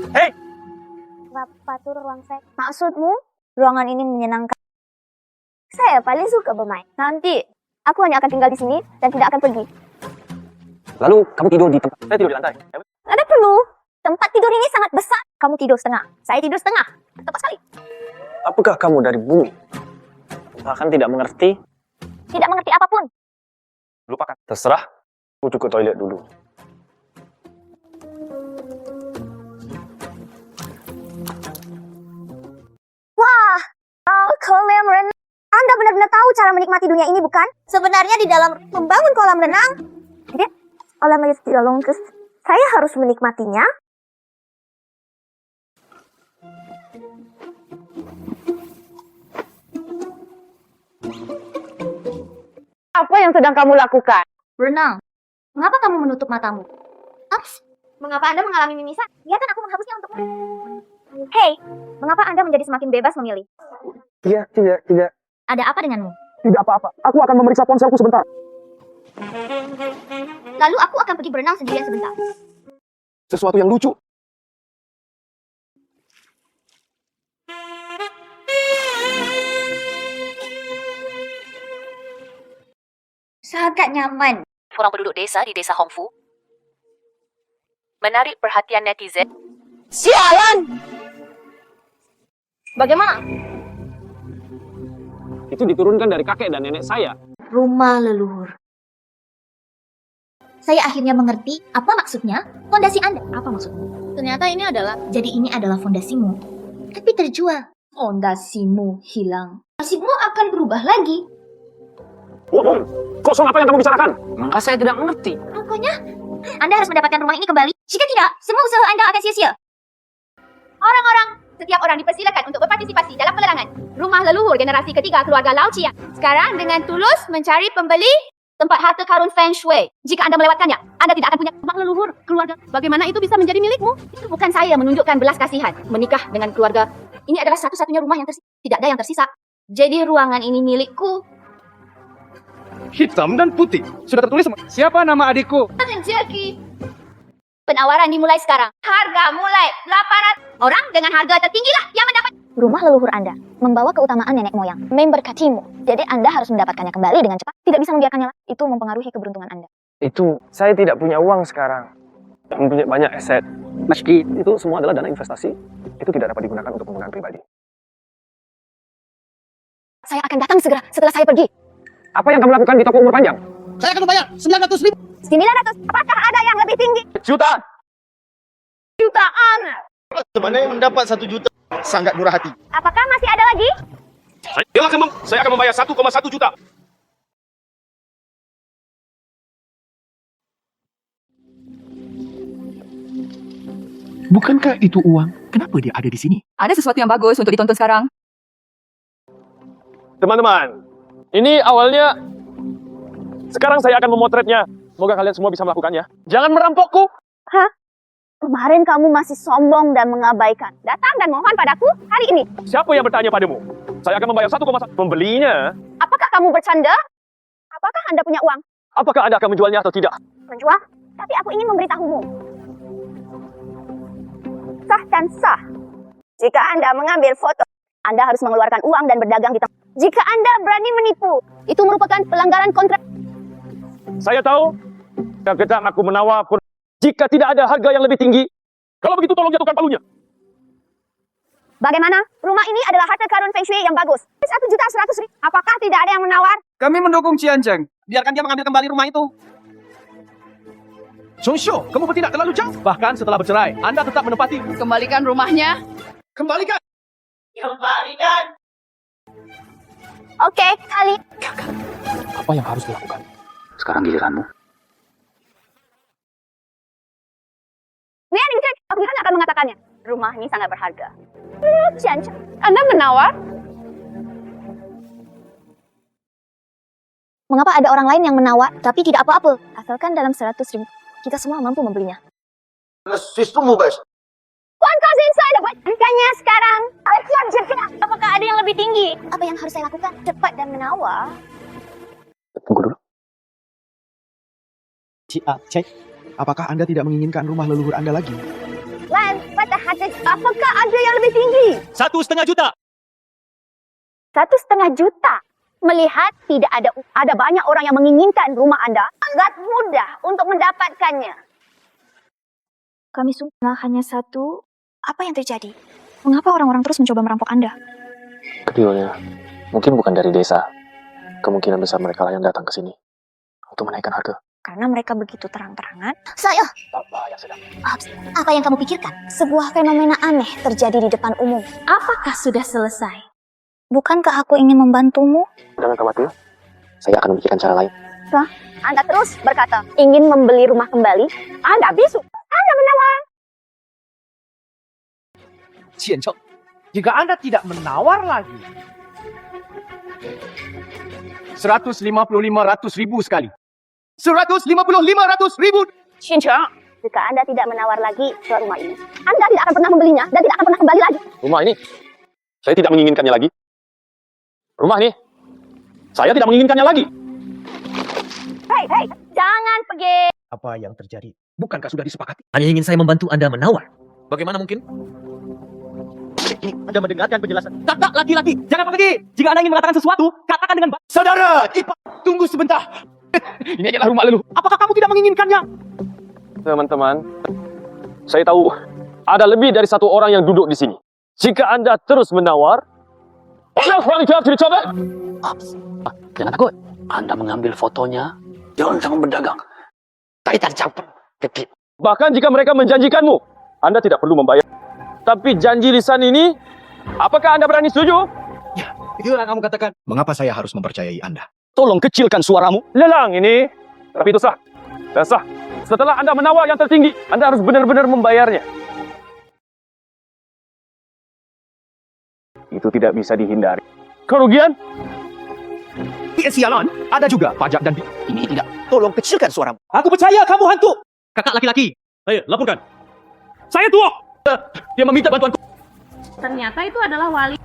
C: Hei!
E: Apa tuh ruang seks? Maksudmu, ruangan ini menyenangkan? Saya paling suka bermain. Nanti, aku hanya akan tinggal di sini dan tidak akan pergi.
C: Lalu kamu tidur di tempat. Saya tidur di lantai.
E: Ada perlu. Tempat tidur ini sangat besar. Kamu tidur setengah. Saya tidur setengah. Tepat sekali.
C: Apakah kamu dari bumi? Bahkan tidak mengerti?
E: Tidak mengerti apapun.
C: Lupakan. Terserah. Aku ke toilet dulu.
E: Wah, kolam renang. Anda benar-benar tahu cara menikmati dunia ini, bukan? Sebenarnya di dalam membangun kolam renang, kolam air tidak longkes. Saya harus menikmatinya.
F: Apa yang sedang kamu lakukan?
E: Berenang. Mengapa kamu menutup matamu? Ups, mengapa Anda mengalami mimisan? Biarkan aku menghapusnya untukmu. Hei, mengapa Anda menjadi semakin bebas memilih?
C: Tidak.
E: Ada apa denganmu?
C: Tidak apa-apa. Aku akan memeriksa ponselku sebentar.
E: Lalu aku akan pergi berenang sendirian sebentar.
C: Sesuatu yang lucu.
E: Sangat nyaman.
I: Orang penduduk desa di desa Hongfu menarik perhatian netizen.
E: Sialan! Bagaimana?
C: Itu diturunkan dari kakek dan nenek saya.
E: Rumah leluhur. Saya akhirnya mengerti apa maksudnya fondasi Anda. Apa maksudnya? Ternyata ini adalah... Jadi ini adalah fondasimu. Tapi terjual. Fondasimu hilang. Nasibmu akan berubah lagi.
C: Kosong apa yang kamu bicarakan?
A: Maka saya tidak mengerti.
E: Pokoknya, Anda harus mendapatkan rumah ini kembali. Jika tidak, semua usaha Anda akan sia-sia. Orang-orang, setiap orang dipersilakan untuk berpartisipasi dalam pelelangan rumah leluhur generasi ketiga keluarga Lau Chia. Sekarang dengan tulus mencari pembeli tempat harta karun Feng Shui. Jika Anda melewatkannya, Anda tidak akan punya rumah leluhur keluarga.
L: Bagaimana itu bisa menjadi milikmu?
E: Itu bukan saya menunjukkan belas kasihan. Menikah dengan keluarga. Ini adalah satu-satunya rumah yang tersisa. Tidak ada yang tersisa. Jadi ruangan ini milikku.
A: Hitam dan putih. Sudah tertulis siapa nama adikku?
E: Jackie. Penawaran dimulai sekarang. Harga mulai 800. Orang dengan harga tertinggilah yang mendapat. Rumah leluhur Anda membawa keutamaan nenek moyang. Memberkatimu. Jadi Anda harus mendapatkannya kembali dengan cepat. Tidak bisa membiarkannya. Itu mempengaruhi keberuntungan Anda.
C: Itu, saya tidak punya uang sekarang. Mempunyai banyak aset. Meski itu semua adalah dana investasi, itu tidak dapat digunakan untuk penggunaan pribadi.
E: Saya akan datang segera setelah saya pergi.
C: Apa yang kamu lakukan di toko umur panjang?
B: Saya akan membayar 900.000.
E: 900. Apakah ada yang lebih tinggi?
C: Jutaan.
E: Jutaan.
B: Mana yang mendapat 1 juta? Sangat murah hati.
E: Apakah masih ada lagi?
G: Saya akan membayar 1,1 juta.
D: Bukankah itu uang? Kenapa dia ada di sini?
L: Ada sesuatu yang bagus untuk ditonton sekarang.
C: Teman-teman, ini awalnya. Sekarang saya akan memotretnya. Semoga kalian semua bisa melakukannya. Jangan merampokku.
E: Hah? Kemarin kamu masih sombong dan mengabaikan. Datang dan mohon padaku hari ini.
C: Siapa yang bertanya padamu? Saya akan membayar 1,1. Membelinya.
E: Apakah kamu bercanda? Apakah Anda punya uang?
C: Apakah Anda akan menjualnya atau tidak?
E: Menjual? Tapi aku ingin memberitahumu. Sah dan sah. Jika Anda mengambil foto, Anda harus mengeluarkan uang dan berdagang di tempat. Jika Anda berani menipu, itu merupakan pelanggaran kontrak.
C: Saya tahu. Ketika aku menawar pun. Jika tidak ada harga yang lebih tinggi. Kalau begitu tolong jatuhkan palunya.
E: Bagaimana? Rumah ini adalah harta karun Feng Shui yang bagus. 1.100.000. Apakah tidak ada yang menawar?
A: Kami mendukung Cian Cheng.
B: Biarkan dia mengambil kembali rumah itu.
D: Sonsho, kamu bertindak terlalu jauh. Bahkan setelah bercerai, Anda tetap menepati.
L: Kembalikan rumahnya.
B: Kembalikan.
E: Oke, kali.
C: Apa yang harus dilakukan? Sekarang giliranmu.
E: Lian Ingcek, aku kan akan mengatakannya. Rumah ini sangat berharga. Cian Cheng.
F: Anda menawar?
E: Mengapa ada orang lain yang menawar tapi tidak apa-apa? Asalkan dalam 100.000 kita semua mampu membelinya.
H: Sistemmu, guys.
E: Tuan Cousin, saya dapat angkanya sekarang. Apakah ada yang lebih tinggi? Apa yang harus saya lakukan? Cepat dan menawar.
C: Tunggu dulu.
D: Cek, apakah Anda tidak menginginkan rumah leluhur Anda lagi?
E: Lan, patah hati. Apakah ada yang lebih tinggi?
G: 1,5 juta.
F: 1,5 juta. Melihat tidak ada banyak orang yang menginginkan rumah Anda, sangat mudah untuk mendapatkannya.
E: Kami semua hanya satu. Apa yang terjadi? Mengapa orang-orang terus mencoba merampok Anda?
C: Keduanya, mungkin bukan dari desa. Kemungkinan besar mereka lah yang datang ke sini untuk menaikkan harga.
E: Karena mereka begitu terang-terangan. Saya.
C: Apa yang sedang?
E: Apa yang kamu pikirkan? Sebuah fenomena aneh terjadi di depan umum. Apakah sudah selesai? Bukankah aku ingin membantumu?
C: Jangan khawatir, saya akan memikirkan cara lain.
F: Anda terus berkata, ingin membeli rumah kembali. Anda bisu. Anda menawar.
B: Cian Chong, jika Anda tidak menawar lagi, 150-500 ribu sekali. 150-500 ribu.
F: Shincha, jika Anda tidak menawar lagi ke rumah ini, Anda tidak akan pernah membelinya dan tidak akan pernah kembali lagi.
C: Rumah ini, saya tidak menginginkannya lagi. Rumah ini, saya tidak menginginkannya lagi.
F: Hei, jangan pergi.
B: Apa yang terjadi? Bukankah sudah disepakati?
N: Hanya ingin saya membantu Anda menawar. Bagaimana mungkin?
B: Anda mendengarkan penjelasan. Kakak laki-laki, jangan pergi. Jika Anda ingin mengatakan sesuatu, katakan dengan baik. Saudara, tunggu sebentar. Ini adalah rumah leluhur. Apakah kamu tidak menginginkannya?
C: Teman-teman, saya tahu ada lebih dari satu orang yang duduk di sini. Jika Anda terus menawar,
N: Jangan takut. Anda mengambil fotonya. Jangan sama berdagang.
C: bahkan jika mereka menjanjikanmu, Anda tidak perlu membayar. Tapi janji lisan ini, apakah Anda berani setuju?
B: Itulah yang kamu katakan.
D: Mengapa saya harus mempercayai Anda?
C: Tolong kecilkan suaramu. Lelang ini, tapi itu sah. Dan sah. Setelah Anda menawar yang tertinggi, Anda harus benar-benar membayarnya. Itu tidak bisa dihindari. Kerugian?
B: Sialan, ada juga pajak dan
N: Ini tidak.
B: tolong kecilkan suaramu. Aku percaya kamu hantu.
N: Kakak laki-laki.
G: Ayo, laporkan. Saya tua. Dia meminta bantuanku.
K: Ternyata itu adalah wali.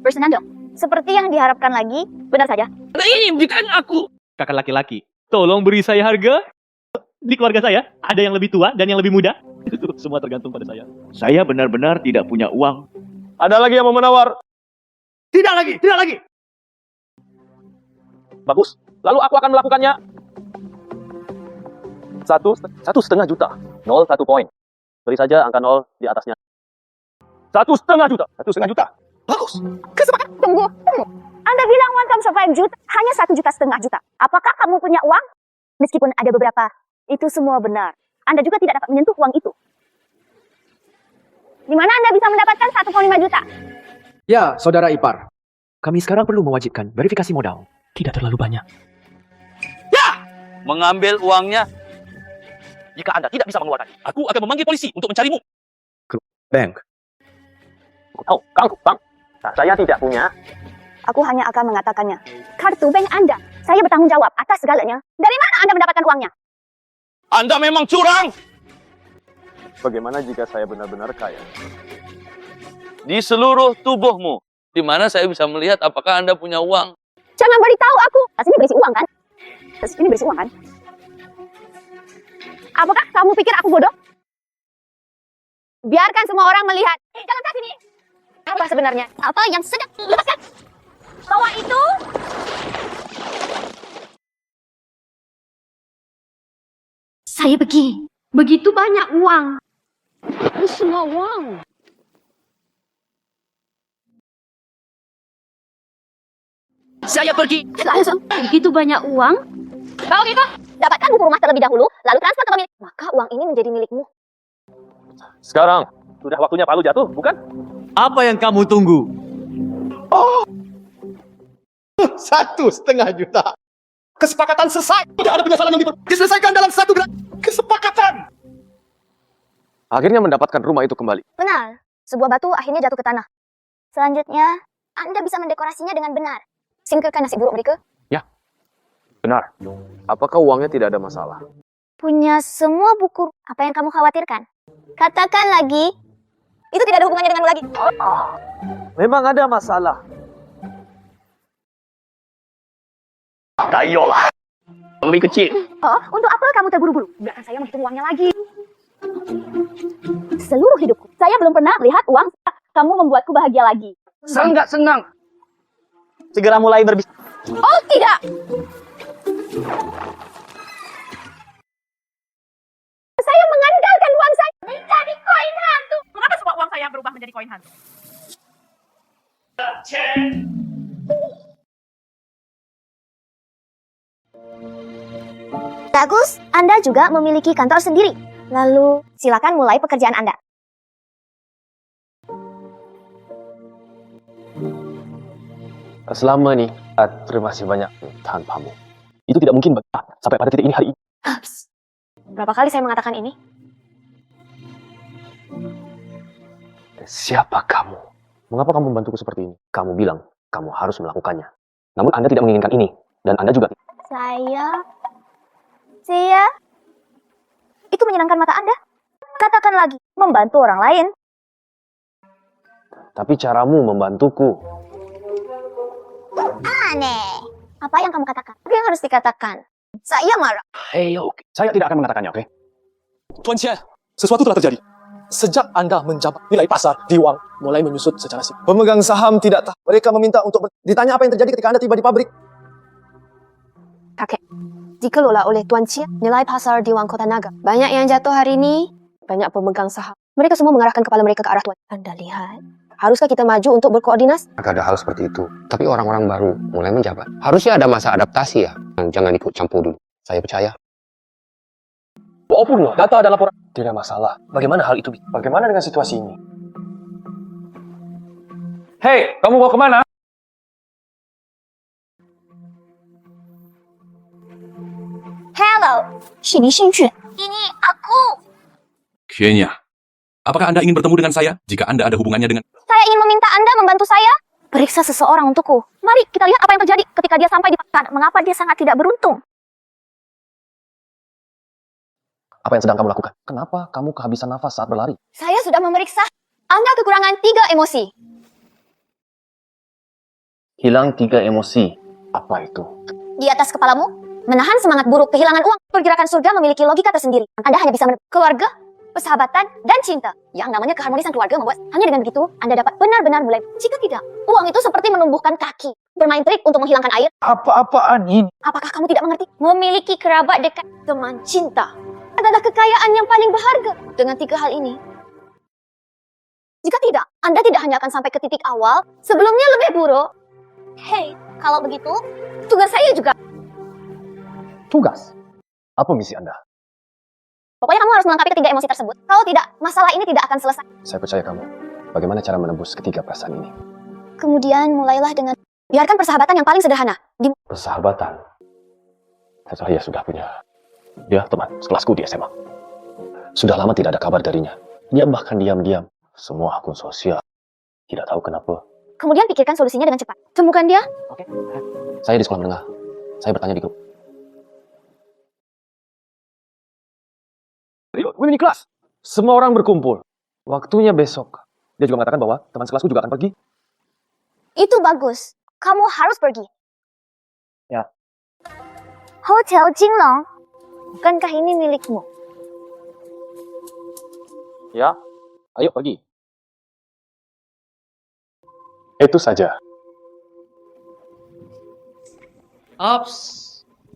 E: Fernando, seperti yang diharapkan lagi, benar saja.
J: Ini bukan aku.
G: Kakak laki-laki, tolong beri saya harga. Di keluarga saya, ada yang lebih tua dan yang lebih muda. Itu semua tergantung pada saya.
J: Saya benar-benar tidak punya uang.
C: Ada lagi yang mau menawar?
B: Tidak lagi, tidak lagi.
C: Bagus. Lalu aku akan melakukannya. 1,5 juta. 0,1 poin. Beri saja angka 0 di atasnya. 1,5 juta. 1,5 juta.
B: Bagus.
F: Tunggu. Anda bilang uang kamu 5 juta, hanya 1,5 juta. Apakah kamu punya uang? Meskipun ada beberapa, itu semua benar. Anda juga tidak dapat menyentuh uang itu. Di mana Anda bisa mendapatkan 1,5 juta?
D: Ya, saudara ipar. Kami sekarang perlu mewajibkan verifikasi modal.
N: Tidak terlalu banyak.
J: Mengambil uangnya.
G: Jika Anda tidak bisa mengeluarkan, aku akan memanggil polisi untuk mencarimu.
D: Bank.
C: Oh, Bang. Saya tidak punya.
F: Aku hanya akan mengatakannya. Kartu bank Anda. Saya bertanggung jawab atas segalanya. Dari mana Anda mendapatkan uangnya?
G: Anda memang curang.
C: Bagaimana jika saya benar-benar kaya?
J: Di seluruh tubuhmu. Di mana saya bisa melihat apakah Anda punya uang.
F: Jangan beritahu aku. Tas ini berisi uang kan? Tas ini berisi uang kan? Apakah kamu pikir aku bodoh? Biarkan semua orang melihat. Jangan kasih ini. Apa sebenarnya?
E: Apa yang sedang lepaskan?
F: Bawa itu.
K: Saya pergi. Begitu banyak uang. Semua uang.
N: Saya pergi.
K: Langsung. Begitu banyak uang.
F: Kalau gitu, dapatkan buku rumah terlebih dahulu, lalu transfer ke pemilik. Maka uang ini menjadi milikmu.
C: Sekarang, sudah waktunya palu jatuh, bukan?
N: Apa yang kamu tunggu?
B: 1,5 juta. Kesepakatan selesai. Tidak ada penyesalan yang diselesaikan dalam satu gerak. Kesepakatan.
C: Akhirnya mendapatkan rumah itu kembali.
E: Benar. Sebuah batu akhirnya jatuh ke tanah. Selanjutnya, Anda bisa mendekorasinya dengan benar. Singkirkan nasi buruk mereka.
C: Benar. Apakah uangnya tidak ada masalah?
E: Punya semua buku. Apa yang kamu khawatirkan? Katakan lagi. Itu tidak ada hubungannya denganmu lagi.
B: Memang ada masalah.
N: Tayolah. Lebih kecil.
F: Oh, untuk apa kamu terburu-buru? Biarkan saya menghitung uangnya lagi. Seluruh hidupku, saya belum pernah melihat uang. Kamu membuatku bahagia lagi.
B: Sangat senang. Segera mulai berbisnis.
F: Oh, tidak. Saya mengandalkan uang saya menjadi koin hantu.
M: Mengapa semua uang saya berubah menjadi koin hantu?
E: Bagus, Anda juga memiliki kantor sendiri. Lalu, silakan mulai pekerjaan Anda.
C: Selama ini, terima kasih banyak tanpamu. Itu tidak mungkin sampai pada titik ini hari ini.
I: Berapa kali saya mengatakan ini?
C: Siapa kamu? Mengapa kamu membantuku seperti ini? Kamu bilang kamu harus melakukannya. Namun Anda tidak menginginkan ini. Dan Anda juga...
E: Saya... Itu menyenangkan mata Anda. Katakan lagi, membantu orang lain.
C: Tapi caramu membantuku.
E: Aneh. Apa yang kamu katakan? Apa yang harus dikatakan? Saya marah.
C: Oke. Saya tidak akan mengatakannya, oke?
B: Tuan Cia, sesuatu telah terjadi. Sejak Anda menjabat, nilai pasar di Wang mulai menyusut secara signifikan. Pemegang saham tidak tahu. Mereka meminta untuk ditanya apa yang terjadi ketika Anda tiba di pabrik.
I: Kakek, dikelola oleh Tuan Cia, nilai pasar di Wang Kota Naga. Banyak yang jatuh hari ini, banyak pemegang saham. Mereka semua mengarahkan kepala mereka ke arah Tuan. Anda lihat, haruskah kita maju untuk berkoordinasi?
H: Agak ada hal seperti itu. Tapi orang-orang baru mulai menjabat. Harusnya ada masa adaptasi ya. Jangan ikut campur dulu. Saya percaya.
B: Walaupun data dan laporan tidak masalah. Bagaimana hal itu? Bagaimana dengan situasi ini? Hei, kamu mau kemana?
E: Hello. Ini aku.
G: Kenya. Apakah Anda ingin bertemu dengan saya jika Anda ada hubungannya dengan...
E: Saya ingin meminta Anda membantu saya. Periksa seseorang untukku. Mari kita lihat apa yang terjadi ketika dia sampai di pasar. Mengapa dia sangat tidak beruntung?
C: Apa yang sedang kamu lakukan? Kenapa kamu kehabisan nafas saat berlari?
E: Saya sudah memeriksa. Anda kekurangan 3 emosi.
C: Hilang 3 emosi. Apa itu?
E: Di atas kepalamu, menahan semangat buruk, kehilangan uang. Pergerakan surga memiliki logika tersendiri. Anda hanya bisa keluarga, persahabatan, dan cinta. Yang namanya keharmonisan keluarga membuat hanya dengan begitu, Anda dapat benar-benar mulai. Jika tidak, uang itu seperti menumbuhkan kaki. Bermain trik untuk menghilangkan air.
B: Apa-apaan ini?
E: Apakah kamu tidak mengerti? Memiliki kerabat dekat, teman, cinta adalah kekayaan yang paling berharga. Dengan 3 hal ini, jika tidak, Anda tidak hanya akan sampai ke titik awal, sebelumnya lebih buruk. Hei, kalau begitu, tugas saya juga.
C: Tugas? Apa misi Anda?
E: Pokoknya kamu harus melengkapi ketiga emosi tersebut. Kalau tidak, masalah ini tidak akan selesai.
C: Saya percaya kamu. Bagaimana cara menembus ketiga perasaan ini?
E: Kemudian mulailah dengan biarkan persahabatan yang paling sederhana.
C: Persahabatan? Saya sudah punya. Dia teman sekelasku di SMA. Sudah lama tidak ada kabar darinya. Dia bahkan diam-diam. Semua akun sosial. Tidak tahu kenapa.
E: Kemudian pikirkan solusinya dengan cepat. Temukan dia.
C: Oke. Saya di sekolah menengah. Saya bertanya di grup. Ayo, mini kelas. Semua orang berkumpul. Waktunya besok. Dia juga mengatakan bahwa teman sekelasku juga akan pergi.
E: Itu bagus. Kamu harus pergi.
C: Ya.
E: Hotel Jinglong. Bukankah ini milikmu?
C: Ya. Ayo pergi. Itu saja.
J: Ops.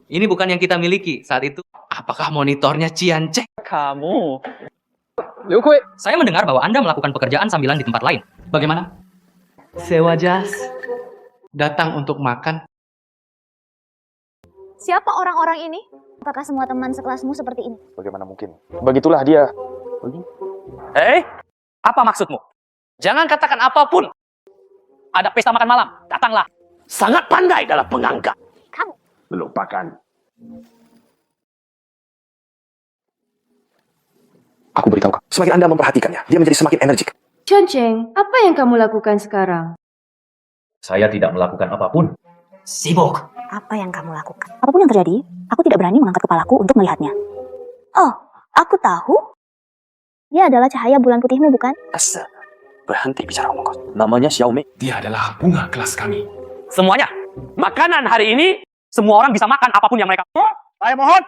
J: Ini bukan yang kita miliki saat itu. Apakah monitornya Cian Cek?
B: Kamu.
J: Liu Kui, saya mendengar bahwa Anda melakukan pekerjaan sambilan di tempat lain. Bagaimana? Sewa jas. Datang untuk makan.
E: Siapa orang-orang ini? Apakah semua teman sekelasmu seperti ini?
C: Bagaimana mungkin? Begitulah dia.
J: Hei, apa maksudmu? Jangan katakan apapun. Ada pesta makan malam, datanglah.
N: Sangat pandai dalam menganggap.
E: Kamu.
H: Melupakan.
C: Aku beritahu kamu. Semakin Anda memperhatikannya, dia menjadi semakin energik.
K: Chen Cheng, apa yang kamu lakukan sekarang?
J: Saya tidak melakukan apapun.
M: Sibuk.
F: Apa yang kamu lakukan? Apapun yang terjadi, aku tidak berani mengangkat kepalaku untuk melihatnya. Oh, aku tahu. Dia adalah cahaya bulan putihmu, bukan?
C: Astaga. Berhenti bicara omong kosong. Namanya Xiaomi.
A: Dia adalah bunga kelas kami.
J: Semuanya, makanan hari ini, semua orang bisa makan apapun yang mereka. Saya mohon.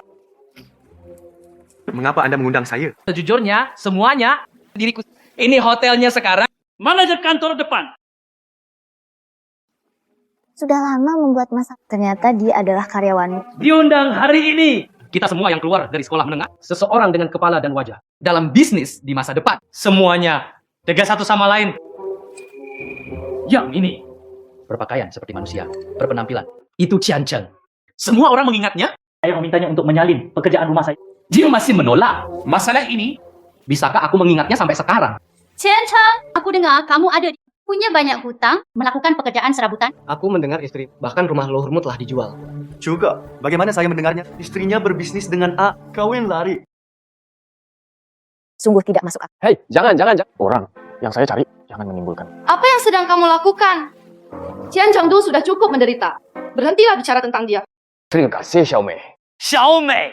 D: Mengapa Anda mengundang saya?
A: Sejujurnya, semuanya diriku. Ini hotelnya sekarang. Manajer kantor depan.
E: Sudah lama membuat masalah. Ternyata dia adalah karyawanmu.
A: Diundang hari ini. Kita semua yang keluar dari sekolah menengah. Seseorang dengan kepala dan wajah. Dalam bisnis di masa depan. Semuanya tegas satu sama lain. Yang ini. Berpakaian seperti manusia. Berpenampilan. Itu Qian Cheng. Semua orang mengingatnya.
J: Saya memintanya untuk menyalin pekerjaan rumah saya.
A: Dia masih menolak. Masalah ini. Bisakah aku mengingatnya sampai sekarang?
K: Chen Cheng, aku dengar kamu ada punya banyak hutang, melakukan pekerjaan serabutan.
B: Aku mendengar istri, bahkan rumah leluhurmu telah dijual.
D: Juga, bagaimana saya mendengarnya? Istrinya berbisnis dengan A, kawin lari.
F: Sungguh tidak masuk akal.
C: Hei, jangan. Orang yang saya cari, jangan menimbulkan.
L: Apa yang sedang kamu lakukan? Qian Chengdu sudah cukup menderita. Berhentilah bicara tentang dia.
C: Terima kasih, Xiaomi.
J: Xiaomi.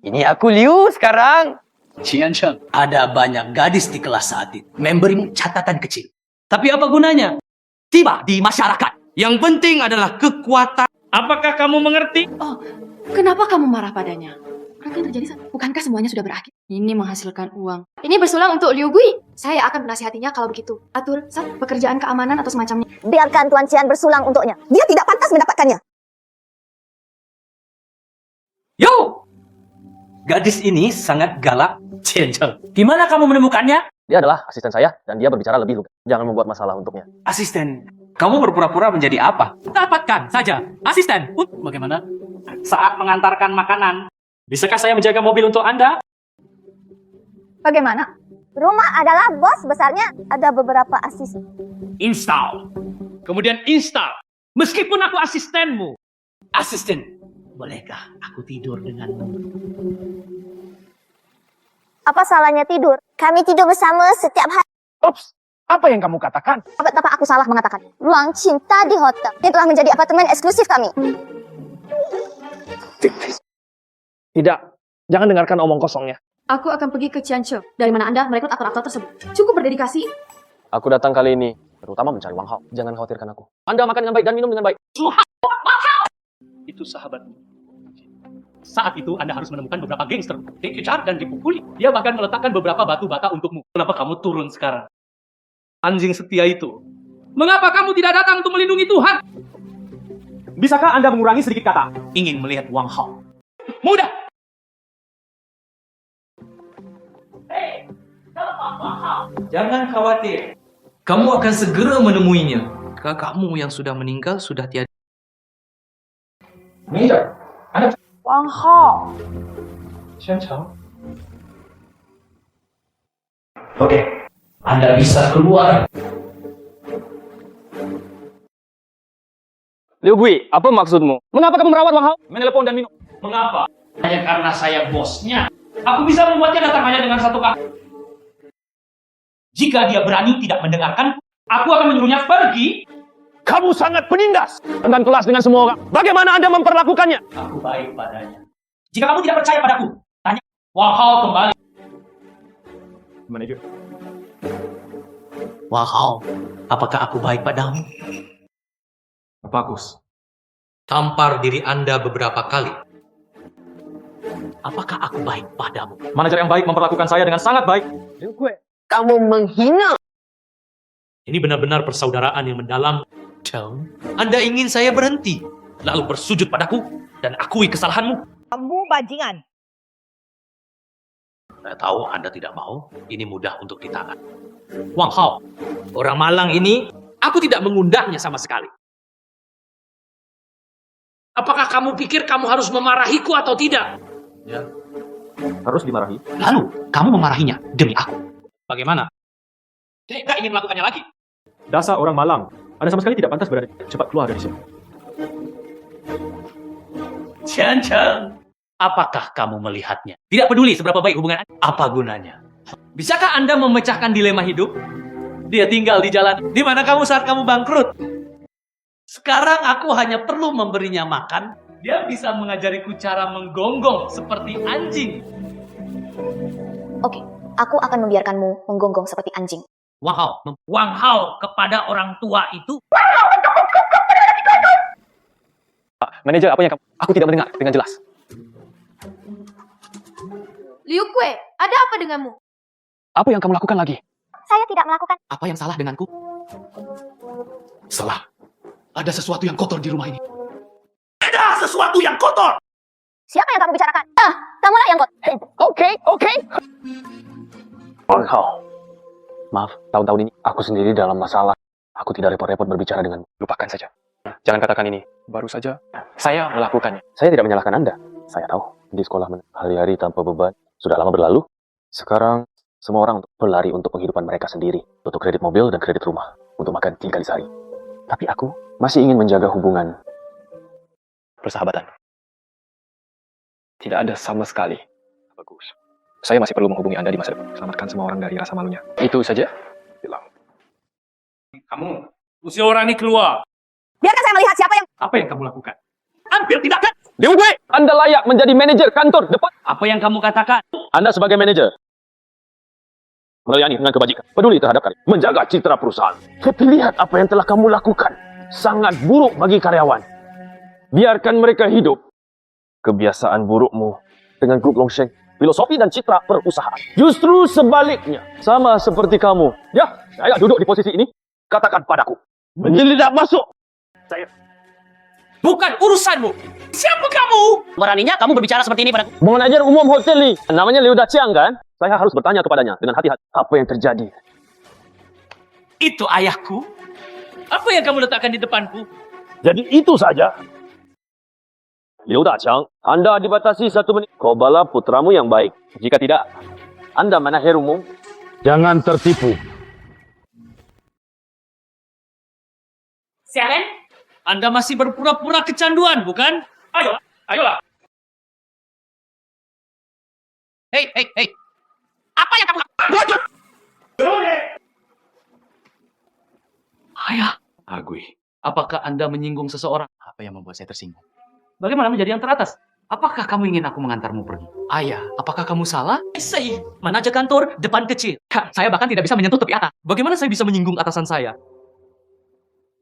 C: Ini aku Liu sekarang.
N: Qian Cheng, ada banyak gadis di kelas saat itu. Memberimu catatan kecil.
A: Tapi apa gunanya? Tiba di masyarakat. Yang penting adalah kekuatan. Apakah kamu mengerti?
L: Oh, kenapa kamu marah padanya? Apa yang terjadi? Bukankah semuanya sudah berakhir? Ini menghasilkan uang. Ini bersulang untuk Liu Gui. Saya akan menasihatinya kalau begitu. Atur pekerjaan keamanan atau semacamnya.
E: Biarkan Tuan Qian bersulang untuknya. Dia tidak pantas mendapatkannya.
A: Yo! Gadis ini sangat galak. Qian Cheng. Di mana kamu menemukannya?
C: Dia adalah asisten saya dan dia berbicara lebih lugas. Jangan membuat masalah untuknya.
A: Asisten. Kamu berpura-pura menjadi apa? Dapatkan saja. Asisten.
N: Bagaimana?
A: Saat mengantarkan makanan. Bisakah saya menjaga mobil untuk Anda?
E: Bagaimana? Rumah adalah bos besarnya. Ada beberapa asisten.
A: Install. Kemudian install. Meskipun aku asistenmu. Asisten.
N: Bolehkah aku tidur denganmu?
E: Apa salahnya tidur? Kami tidur bersama setiap hari.
C: Ups, apa yang kamu katakan?
E: Apa aku salah mengatakan? Ruang cinta di hotel. Ini telah menjadi apartemen eksklusif kami.
B: Tidak, jangan dengarkan omong kosongnya.
L: Aku akan pergi ke Qianzhou. Dari mana Anda merekrut aktor-aktor tersebut? Cukup berdedikasi.
C: Aku datang kali ini terutama mencari Wang Hao. Jangan khawatirkan aku. Anda makan dengan baik dan minum dengan baik.
N: Itu sahabatmu.
A: Saat itu Anda harus menemukan beberapa gangster, dikejar dan dipukuli. Dia bahkan meletakkan beberapa batu bata untukmu. Kenapa kamu turun sekarang? Anjing setia itu. Mengapa kamu tidak datang untuk melindungi Tuhan? Bisakah Anda mengurangi sedikit kata? Ingin melihat Wang Hao. Mudah! Jangan khawatir. Kamu akan segera menemuinya. Kakakmu yang sudah meninggal sudah tiada. Major, Anda
L: Wang Hao.
A: Qian Cheng.
N: Oke, Anda bisa keluar.
C: Liu Gui, apa maksudmu? Mengapa kamu merawat Wang Hao? Menelepon dan minum.
A: Mengapa? Hanya karena saya bosnya. Aku bisa membuatnya datang hanya dengan satu kata. Jika dia berani tidak mendengarkan, aku akan menyuruhnya pergi.
C: Kamu sangat penindas dan kelas dengan semua orang. Bagaimana Anda memperlakukannya?
N: Aku baik padanya.
A: Jika kamu tidak percaya padaku, tanya Wang Hao kembali.
D: Manajer.
N: Wang Hao, apakah aku baik padamu?
A: Bagus. Tampar diri Anda beberapa kali.
N: Apakah aku baik padamu?
B: Manajer yang baik memperlakukan saya dengan sangat baik.
C: Liu Gui, kamu menghina.
A: Ini benar-benar persaudaraan yang mendalam. Cheng, Anda ingin saya berhenti, lalu bersujud padaku dan akui kesalahanmu.
M: Kamu bajingan.
N: Saya tahu Anda tidak mau. Ini mudah untuk ditahan.
A: Wang Hao, orang Malang ini, aku tidak mengundangnya sama sekali. Apakah kamu pikir kamu harus memarahiku atau tidak?
B: Ya, harus dimarahi.
A: Lalu, kamu memarahinya demi aku. Bagaimana? Tidak ingin melakukannya lagi.
B: Dasar orang Malang. Anda sama sekali tidak pantas berada. Cepat keluar dari sini.
N: Qian Cheng, apakah kamu melihatnya?
A: Tidak peduli seberapa baik hubungan Anda.
N: Apa gunanya?
A: Bisakah Anda memecahkan dilema hidup?
J: Dia tinggal di jalan. Di mana kamu saat kamu bangkrut? Sekarang aku hanya perlu memberinya makan. Dia bisa mengajariku cara menggonggong seperti anjing.
E: Oke, aku akan membiarkanmu menggonggong seperti anjing.
J: Wow, kepada orang tua itu.
B: Manajer, apa yang kamu... Aku tidak mendengar dengan jelas.
L: Liu Kue, ada apa denganmu?
B: Apa yang kamu lakukan lagi?
E: Saya tidak melakukan.
B: Apa yang salah denganku? Salah. Ada sesuatu yang kotor di rumah ini.
G: Ada sesuatu yang kotor.
E: Siapa yang kamu bicarakan? Kamulah yang kotor.
B: Oke.
C: Engkau. Maaf, tahun-tahun ini aku sendiri dalam masalah. Aku tidak repot-repot berbicara dengan.
B: Lupakan saja. Jangan katakan ini. Baru saja saya melakukannya.
C: Saya tidak menyalahkan Anda. Saya tahu, di sekolah hari-hari tanpa beban sudah lama berlalu. Sekarang, semua orang berlari untuk penghidupan mereka sendiri. Untuk kredit mobil dan kredit rumah. Untuk makan 3 kali sehari. Tapi aku masih ingin menjaga hubungan
B: Persahabatan. Tidak ada sama sekali. Bagus. Saya masih perlu menghubungi Anda di masa depan. Selamatkan semua orang dari rasa malunya. Itu saja. Bilang.
A: Kamu, usir orang ini keluar.
M: Biarkan saya melihat siapa yang...
A: Apa yang kamu lakukan? Hampir tidak kan?
B: Liu Kue, Anda layak menjadi manajer kantor depan.
J: Apa yang kamu katakan?
C: Anda sebagai manajer melayani dengan kebajikan, peduli terhadap karyawan, menjaga citra perusahaan. Tapi lihat apa yang telah kamu lakukan. Sangat buruk bagi karyawan. Biarkan mereka hidup. Kebiasaan burukmu dengan grup Longsheng, filosofi dan citra perusahaan. Justru sebaliknya, sama seperti kamu. Ya, saya duduk di posisi ini. Katakan padaku, menjelidak masuk. Saya
J: Bukan urusanmu. Siapa kamu? Beraninya kamu berbicara seperti ini padaku.
C: manajer umum hotel ini, namanya Liu Daciang kan? Saya harus bertanya kepadanya dengan hati-hati. Apa yang terjadi?
J: Itu ayahku. Apa yang kamu letakkan di depanku?
C: Jadi itu saja. Liu Daciang, Anda dibatasi 1 menit. Kau bala putramu yang baik. Jika tidak, Anda manajer umum. Jangan tertipu.
J: Sialen? Anda masih berpura-pura kecanduan, bukan? Ayolah. Hei. Apa yang kamu lakukan? Ayah.
A: Agui.
J: Apakah Anda menyinggung seseorang?
A: Apa yang membuat saya tersinggung?
J: Bagaimana menjadi yang teratas?
A: Apakah kamu ingin aku mengantarmu pergi?
J: Ayah, apakah kamu salah? Saya manajer kantor depan kecil. Saya bahkan tidak bisa menyentuh tepi atas. Bagaimana saya bisa menyinggung atasan saya?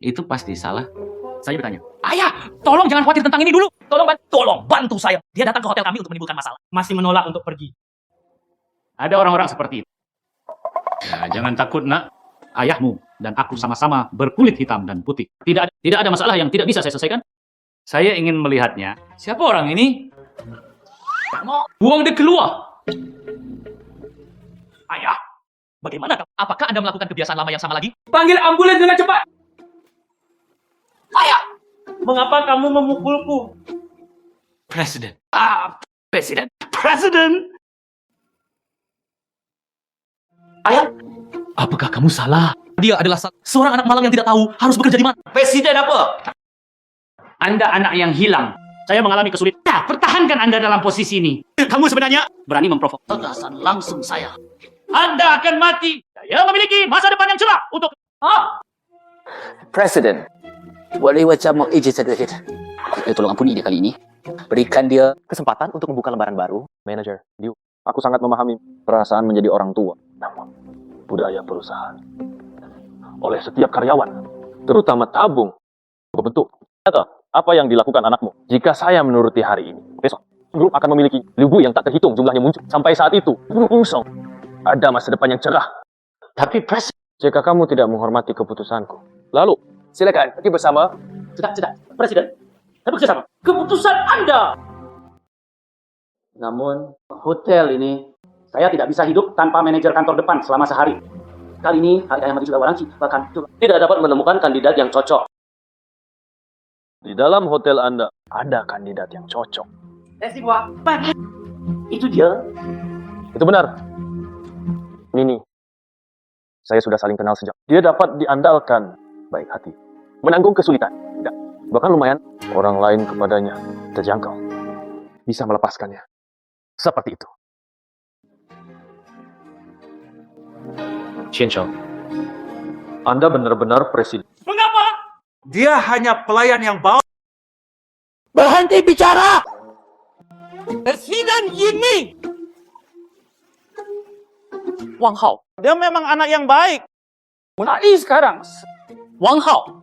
A: Itu pasti salah. Saya bertanya.
J: Ayah, tolong jangan khawatir tentang ini dulu. Tolong bantu saya. Dia datang ke hotel kami untuk menimbulkan masalah.
A: Masih menolak untuk pergi. Ada orang-orang seperti itu. Ya, jangan takut, nak. Ayahmu dan aku sama-sama berkulit hitam dan putih. Tidak ada masalah yang tidak bisa saya selesaikan. Saya ingin melihatnya. Siapa orang ini? Buang dia keluar.
J: Ayah, bagaimana kamu? Apakah Anda melakukan kebiasaan lama yang sama lagi?
A: Panggil ambulans dengan cepat.
J: Ayah!
A: Mengapa kamu memukulku?
J: Presiden.
A: Presiden.
J: Ayah, apakah kamu salah? Dia adalah seorang anak malang yang tidak tahu harus bekerja di mana.
A: Presiden apa? Anda anak yang hilang. Saya mengalami kesulitan. Pertahankan Anda dalam posisi ini. Kamu sebenarnya berani memprovok.
J: Tegasan langsung saya.
A: Anda akan mati. Saya memiliki masa depan yang cerah untuk...
N: Presiden, boleh macam mau izin sedikit. Tolong ampuni dia kali ini. Berikan dia
C: Kesempatan untuk membuka lembaran baru. Manajer, Liu, aku sangat memahami perasaan menjadi orang tua. Namun, budaya perusahaan oleh setiap karyawan, terutama tabung, berbentuk. Apa yang dilakukan anakmu? Jika saya menuruti hari ini, besok grup akan memiliki Liu Gui yang tak terhitung jumlahnya muncul. Sampai saat itu, Song ada masa depan yang cerah.
N: tapi Presiden.
C: Jika kamu tidak menghormati keputusanku, lalu silakan pergi bersama.
J: Sudah. Presiden. Saya bekerja sama. Keputusan Anda.
N: Namun, hotel ini, saya tidak bisa hidup tanpa manajer kantor depan selama sehari. Kali ini, hari yang mati sudah warangci, bahkan tidak dapat menemukan kandidat yang cocok.
C: Di dalam hotel Anda, ada kandidat yang cocok.
N: Itu dia.
C: Itu benar. Nini, saya sudah saling kenal sejak. Dia dapat diandalkan, baik hati. Menanggung kesulitan, tidak. Bahkan lumayan, orang lain kepadanya terjangkau. Bisa melepaskannya. Seperti itu.
B: Qian Sheng, Anda benar-benar presiden.
J: Mengapa?
G: Dia hanya pelayan yang baik.
J: Berhenti bicara! Presiden Yiming! Wang Hao. Dia memang anak yang baik. Menai sekarang. Wang Hao.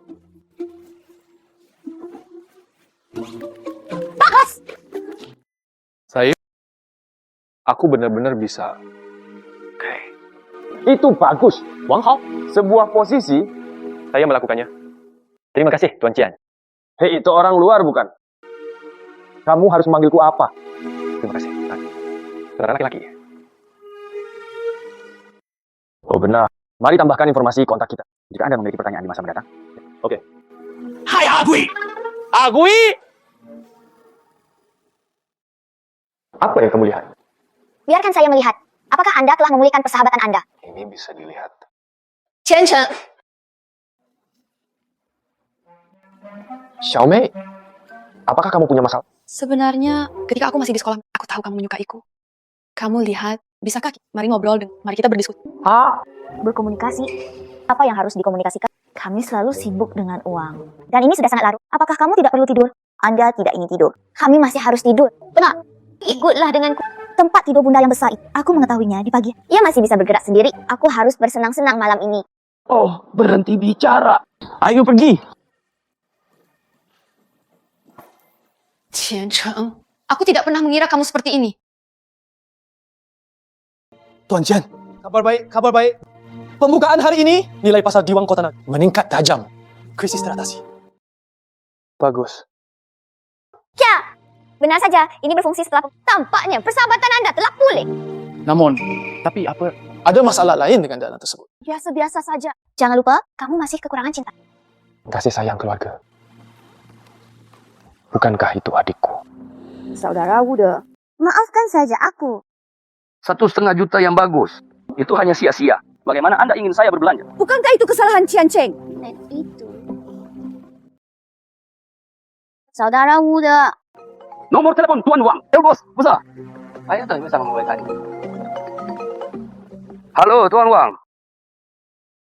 B: Aku benar-benar bisa.
C: Itu bagus. Wang Hao, sebuah posisi. Saya melakukannya. Terima kasih, Tuan Cian. Hei, itu orang luar bukan? Kamu harus memanggilku apa? Terima kasih. Saudara laki-laki. Oh benar. Mari tambahkan informasi kontak kita. Jika Anda memiliki pertanyaan di masa mendatang. Oke.
J: Hai Agui! Agui!
C: Apa yang kamu lihat?
E: Biarkan saya melihat. Apakah Anda telah memulihkan persahabatan Anda?
H: Ini bisa dilihat.
I: Chen,
C: Xiaomei, apakah kamu punya masalah?
L: Sebenarnya, ketika aku masih di sekolah, aku tahu kamu menyukaiku. Kamu lihat, bisakah mari ngobrol, mari kita berdiskusi.
E: Berkomunikasi. Apa yang harus dikomunikasikan? Kami selalu sibuk dengan uang. Dan ini sudah sangat larut. Apakah kamu tidak perlu tidur? Anda tidak ingin tidur. Kami masih harus tidur. Benar. Ikutlah denganku. Tempat tidur bunda yang besar itu. Aku mengetahuinya di pagi. Ia masih bisa bergerak sendiri. Aku harus bersenang-senang malam ini.
J: Oh, berhenti bicara. Ayo pergi.
L: Qian Cheng, aku tidak pernah mengira kamu seperti ini.
B: Tuan Jian, kabar baik, kabar baik. Pembukaan hari ini, nilai pasar di Wang Kota Naga meningkat tajam. Krisis teratasi. Bagus.
E: Ya, benar saja. Ini berfungsi setelah tampaknya persahabatan Anda telah pulih.
J: Namun, tapi apa?
B: Ada masalah lain dengan dana tersebut.
E: Biasa-biasa saja. Jangan lupa, kamu masih kekurangan cinta.
C: Kasih sayang keluarga. Bukankah itu adikku?
E: Saudara Wude, maafkan saja aku.
N: 1,5 juta yang bagus. Itu hanya sia-sia. Bagaimana Anda ingin saya berbelanja?
M: Bukankah itu kesalahan Qian Cheng?
E: Itu. Saudara Wude.
N: Nomor telepon Tuan Wang. Bos, besar. Saya tak bisa memulai tadi. Halo, Tuan Wang.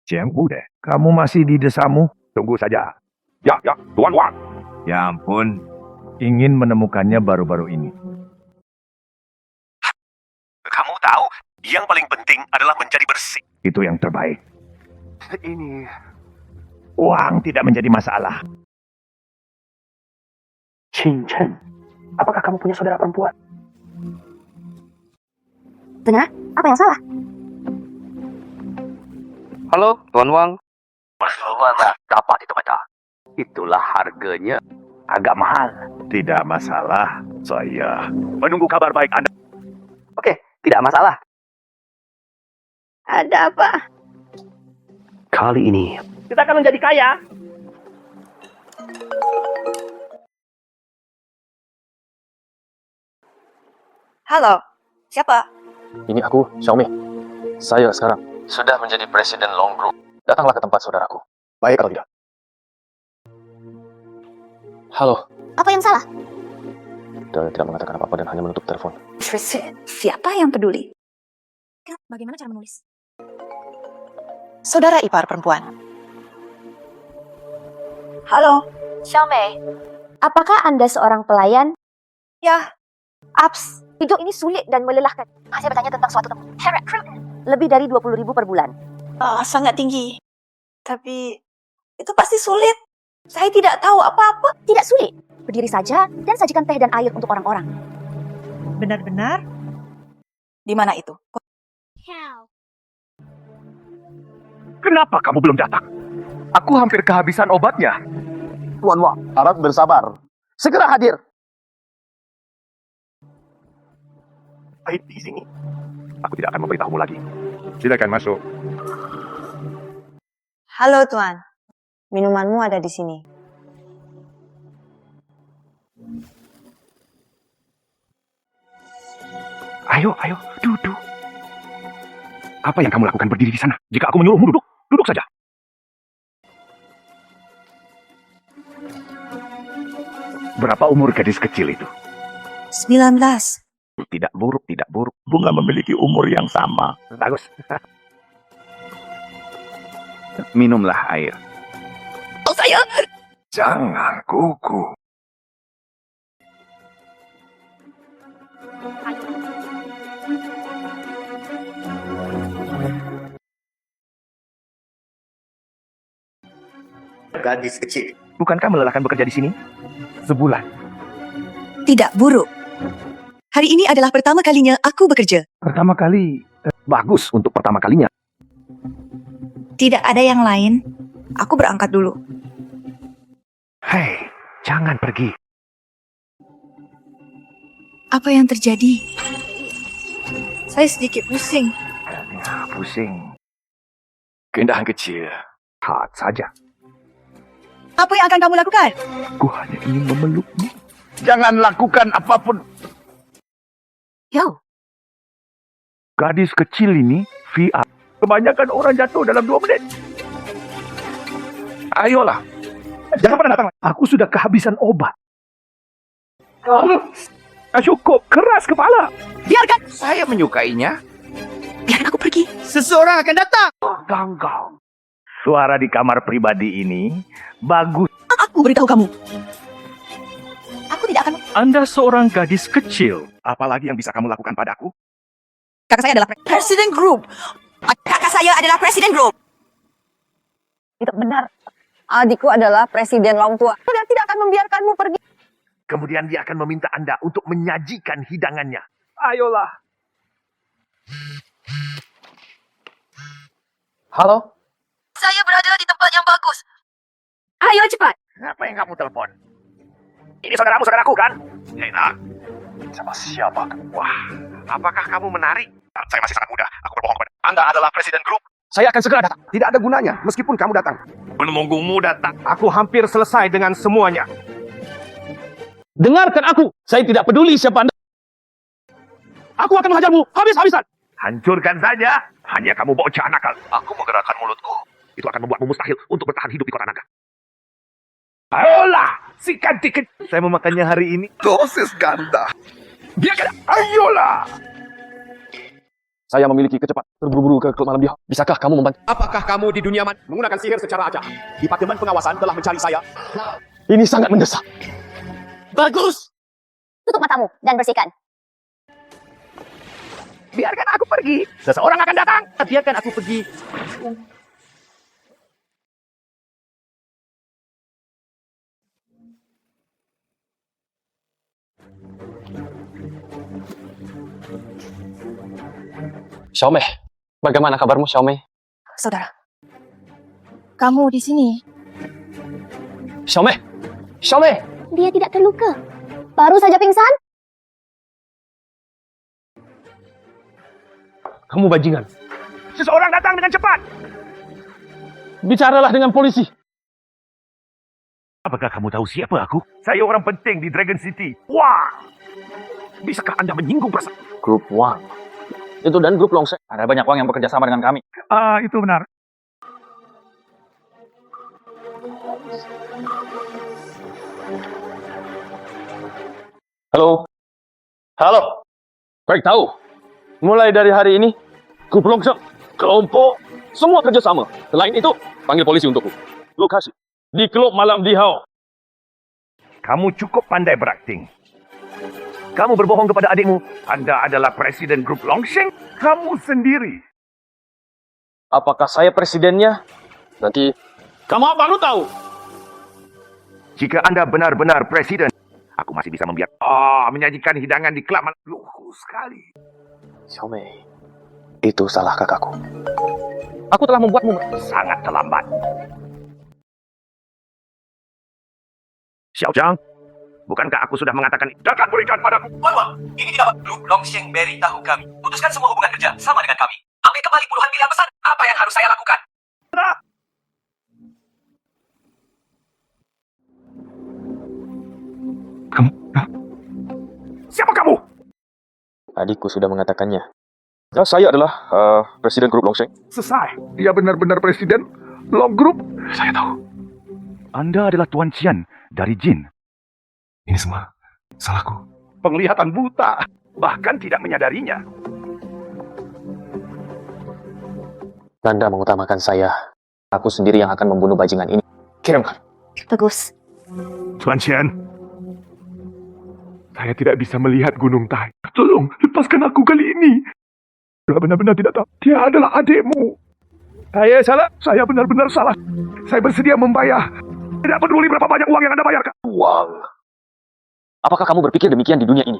G: Cian Wude, kamu masih di desamu? Tunggu saja. Ya, Tuan Wang. Ya ampun, ingin menemukannya baru-baru ini. Kamu tahu, yang paling penting adalah menjadi bersih. Itu yang terbaik.
N: Ini...
G: Uang tidak menjadi masalah.
N: Qin Chen, apakah kamu punya saudara perempuan?
E: Benar? Apa yang salah?
N: Halo, Tuan Wang. Bagaimana dapat itu kata? Itulah harganya agak mahal.
G: Tidak masalah, saya menunggu kabar baik Anda.
N: Oke, tidak masalah.
E: Ada apa?
N: Kali ini kita akan menjadi kaya.
M: Halo, siapa?
C: Ini aku, Xiaomei. Saya sekarang sudah menjadi presiden Long Group. Datanglah ke tempat saudaraku. Baik atau tidak? Halo.
E: Apa yang salah?
C: Dia tidak mengatakan apa-apa dan hanya menutup telepon.
M: Siapa yang peduli?
E: Bagaimana cara menulis?
M: Saudara ipar perempuan. Halo.
E: Xiaomei, apakah Anda seorang pelayan?
M: Ya.
E: Ups, hidup ini sulit dan melelahkan. Saya bertanya tentang suatu tempat. Recruitment. Lebih dari 20.000 per bulan.
M: Sangat tinggi. Tapi itu pasti sulit. Saya tidak tahu apa-apa.
E: Tidak sulit. Berdiri saja dan sajikan teh dan air untuk orang-orang.
M: Benar-benar? Di mana itu?
G: Kenapa kamu belum datang? Aku hampir kehabisan obatnya.
C: Tuan Wang, harap bersabar. Segera hadir.
G: Baik di sini. Aku tidak akan memberitahumu lagi. Silakan masuk.
M: Halo Tuan. Minumanmu ada di sini.
G: Ayo, duduk. Apa yang kamu lakukan berdiri di sana? Jika aku menyuruhmu duduk, duduk saja. Berapa umur gadis kecil itu?
M: 19.
G: Tidak buruk. Bunga memiliki umur yang sama. Bagus.
D: Minumlah air.
M: Oh, saya.
D: Jangan kuku.
G: Gadis kecil.
D: Bukankah melelahkan bekerja di sini? Sebulan.
M: Tidak buruk. Hari ini adalah pertama kalinya aku bekerja.
D: Pertama kali. Bagus untuk pertama kalinya.
M: Tidak ada yang lain. Aku berangkat dulu.
D: Hei, jangan pergi.
M: Apa yang terjadi? Saya sedikit pusing.
D: Pusing. Keindahan kecil. Lihat saja.
M: Apa yang akan kamu lakukan?
D: Aku hanya ingin memelukmu. Jangan lakukan apapun.
M: Yo.
D: Gadis kecil ini VR. Kebanyakan orang jatuh dalam 2 menit. Ayolah. Jangan pernah datang. Aku sudah kehabisan obat. Cukup keras kepala.
M: Biarkan.
D: Saya menyukainya.
M: Biarkan aku pergi.
D: Seseorang akan datang. Ganggal. Suara di kamar pribadi ini bagus.
M: Aku beritahu kamu. Aku tidak akan.
G: Anda seorang gadis kecil. Apalagi yang bisa kamu lakukan padaku?
M: Kakak saya adalah Presiden Group. Kakak saya adalah Presiden Group.
F: Itu benar. Adikku adalah presiden Longtua. Dia tidak akan membiarkanmu pergi.
G: Kemudian dia akan meminta Anda untuk menyajikan hidangannya.
D: Ayolah.
B: Halo?
M: Saya berada di tempat yang bagus.
F: Ayo cepat.
G: Apa yang kamu telepon? Ini saudaraku kan? Hei nak. Sama siapa? Wah, apakah kamu menarik? Saya masih sangat muda. Aku berbohong pada Anda adalah Presiden Group.
B: Saya akan segera datang.
D: Tidak ada gunanya meskipun kamu datang.
G: Menunggumu datang.
A: Aku hampir selesai dengan semuanya.
B: Dengarkan aku. Saya tidak peduli siapa Anda.
A: Aku akan menghajarmu habis-habisan.
G: Hancurkan saja. Hanya kamu bocah nakal. Aku menggerakkan mulutku. Itu akan membuatmu mustahil untuk bertahan hidup di kota naga.
D: Ayolah, si cantik. Saya memakannya hari ini.
G: Dosis ganda.
D: Biarkan. Ayolah.
B: Saya memiliki kecepatan. Terburu-buru ke klub malam di hall. Bisakah kamu membantu?
A: Apakah kamu di dunia menggunakan sihir secara acak? Departemen pengawasan telah mencari saya.
B: Ini sangat mendesak.
A: Bagus.
E: Tutup matamu dan bersihkan.
D: Biarkan aku pergi.
A: Seseorang akan datang. Biarkan aku pergi.
B: Xiaomei, bagaimana kabarmu Xiaomei?
M: Saudara. Kamu di sini.
B: Xiaomei! Xiaomei!
E: Dia tidak terluka. Baru saja pingsan.
B: Kamu bajingan.
G: Seseorang datang dengan cepat.
B: Bicaralah dengan polisi.
G: Apakah kamu tahu siapa aku? Saya orang penting di Dragon City. Wah! Bisakah Anda menyinggung perasaan?
B: Grup Wang. Itu dan grup Longseng.
N: Ada banyak orang yang bekerja sama dengan kami.
D: Itu benar.
B: Halo? Halo? Baik tahu. Mulai dari hari ini, grup Longseng, kelompok, semua kerjasama. Selain itu, panggil polisi untukku. Lokasi, di klub malam di Hao.
G: Kamu cukup pandai berakting. Kamu berbohong kepada adikmu. Anda adalah presiden grup Longseng. Kamu sendiri.
B: Apakah saya presidennya? Nanti kamu baru tahu.
G: Jika Anda benar-benar presiden, aku masih bisa menyajikan hidangan di klub malam. Luhu sekali.
B: Xiaomei, itu salah kakakku. Aku telah membuatmu
G: sangat terlambat. Xiaojiang, bukankah aku sudah mengatakan akan berikan padaku?
O: Wan, ini tidak grup Longseng beritahu kami. Putuskan semua hubungan kerja sama dengan kami. Ambil kembali puluhan miliar besar. Apa yang harus saya lakukan?
G: Siapa kamu?
B: Adikku sudah mengatakannya. Ya, saya adalah presiden grup Longseng.
D: Selesai. Dia benar-benar presiden Long Group. Saya tahu.
G: Anda adalah Tuan Qian dari Jin.
D: Ini semua salahku.
G: Penglihatan buta, bahkan tidak menyadarinya.
B: Anda mengutamakan saya
C: Aku sendiri yang akan membunuh bajingan ini. Kirimkan.
I: Bagus.
G: Tuan Qian, saya tidak bisa melihat Gunung Tai. Tolong, lepaskan aku kali ini. Saya benar-benar tidak tahu. Dia adalah adikmu. Saya salah. Saya benar-benar salah. Saya bersedia membayar. Tidak peduli berapa banyak uang yang Anda bayarkan.
C: Uang? Apakah kamu berpikir demikian di dunia ini?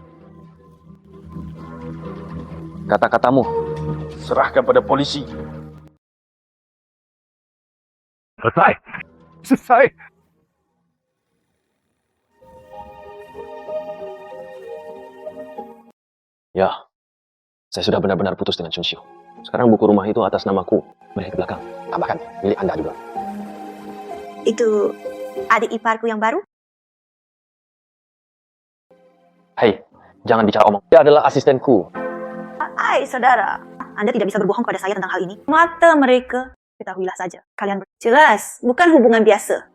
C: Kata-katamu, serahkan pada polisi.
G: Selesai. Selesai.
C: Ya, saya sudah benar-benar putus dengan Chun Xiu. Sekarang buku rumah itu atas namaku, balik ke belakang. Tambahkan, milik Anda juga.
M: Itu adik iparku yang baru?
C: Hei, jangan bicara omong. Dia adalah asistenku.
M: Hai, saudara. Anda tidak bisa berbohong kepada saya tentang hal ini. Mata mereka, ketahuilah saja. Kalian jelas, bukan hubungan biasa.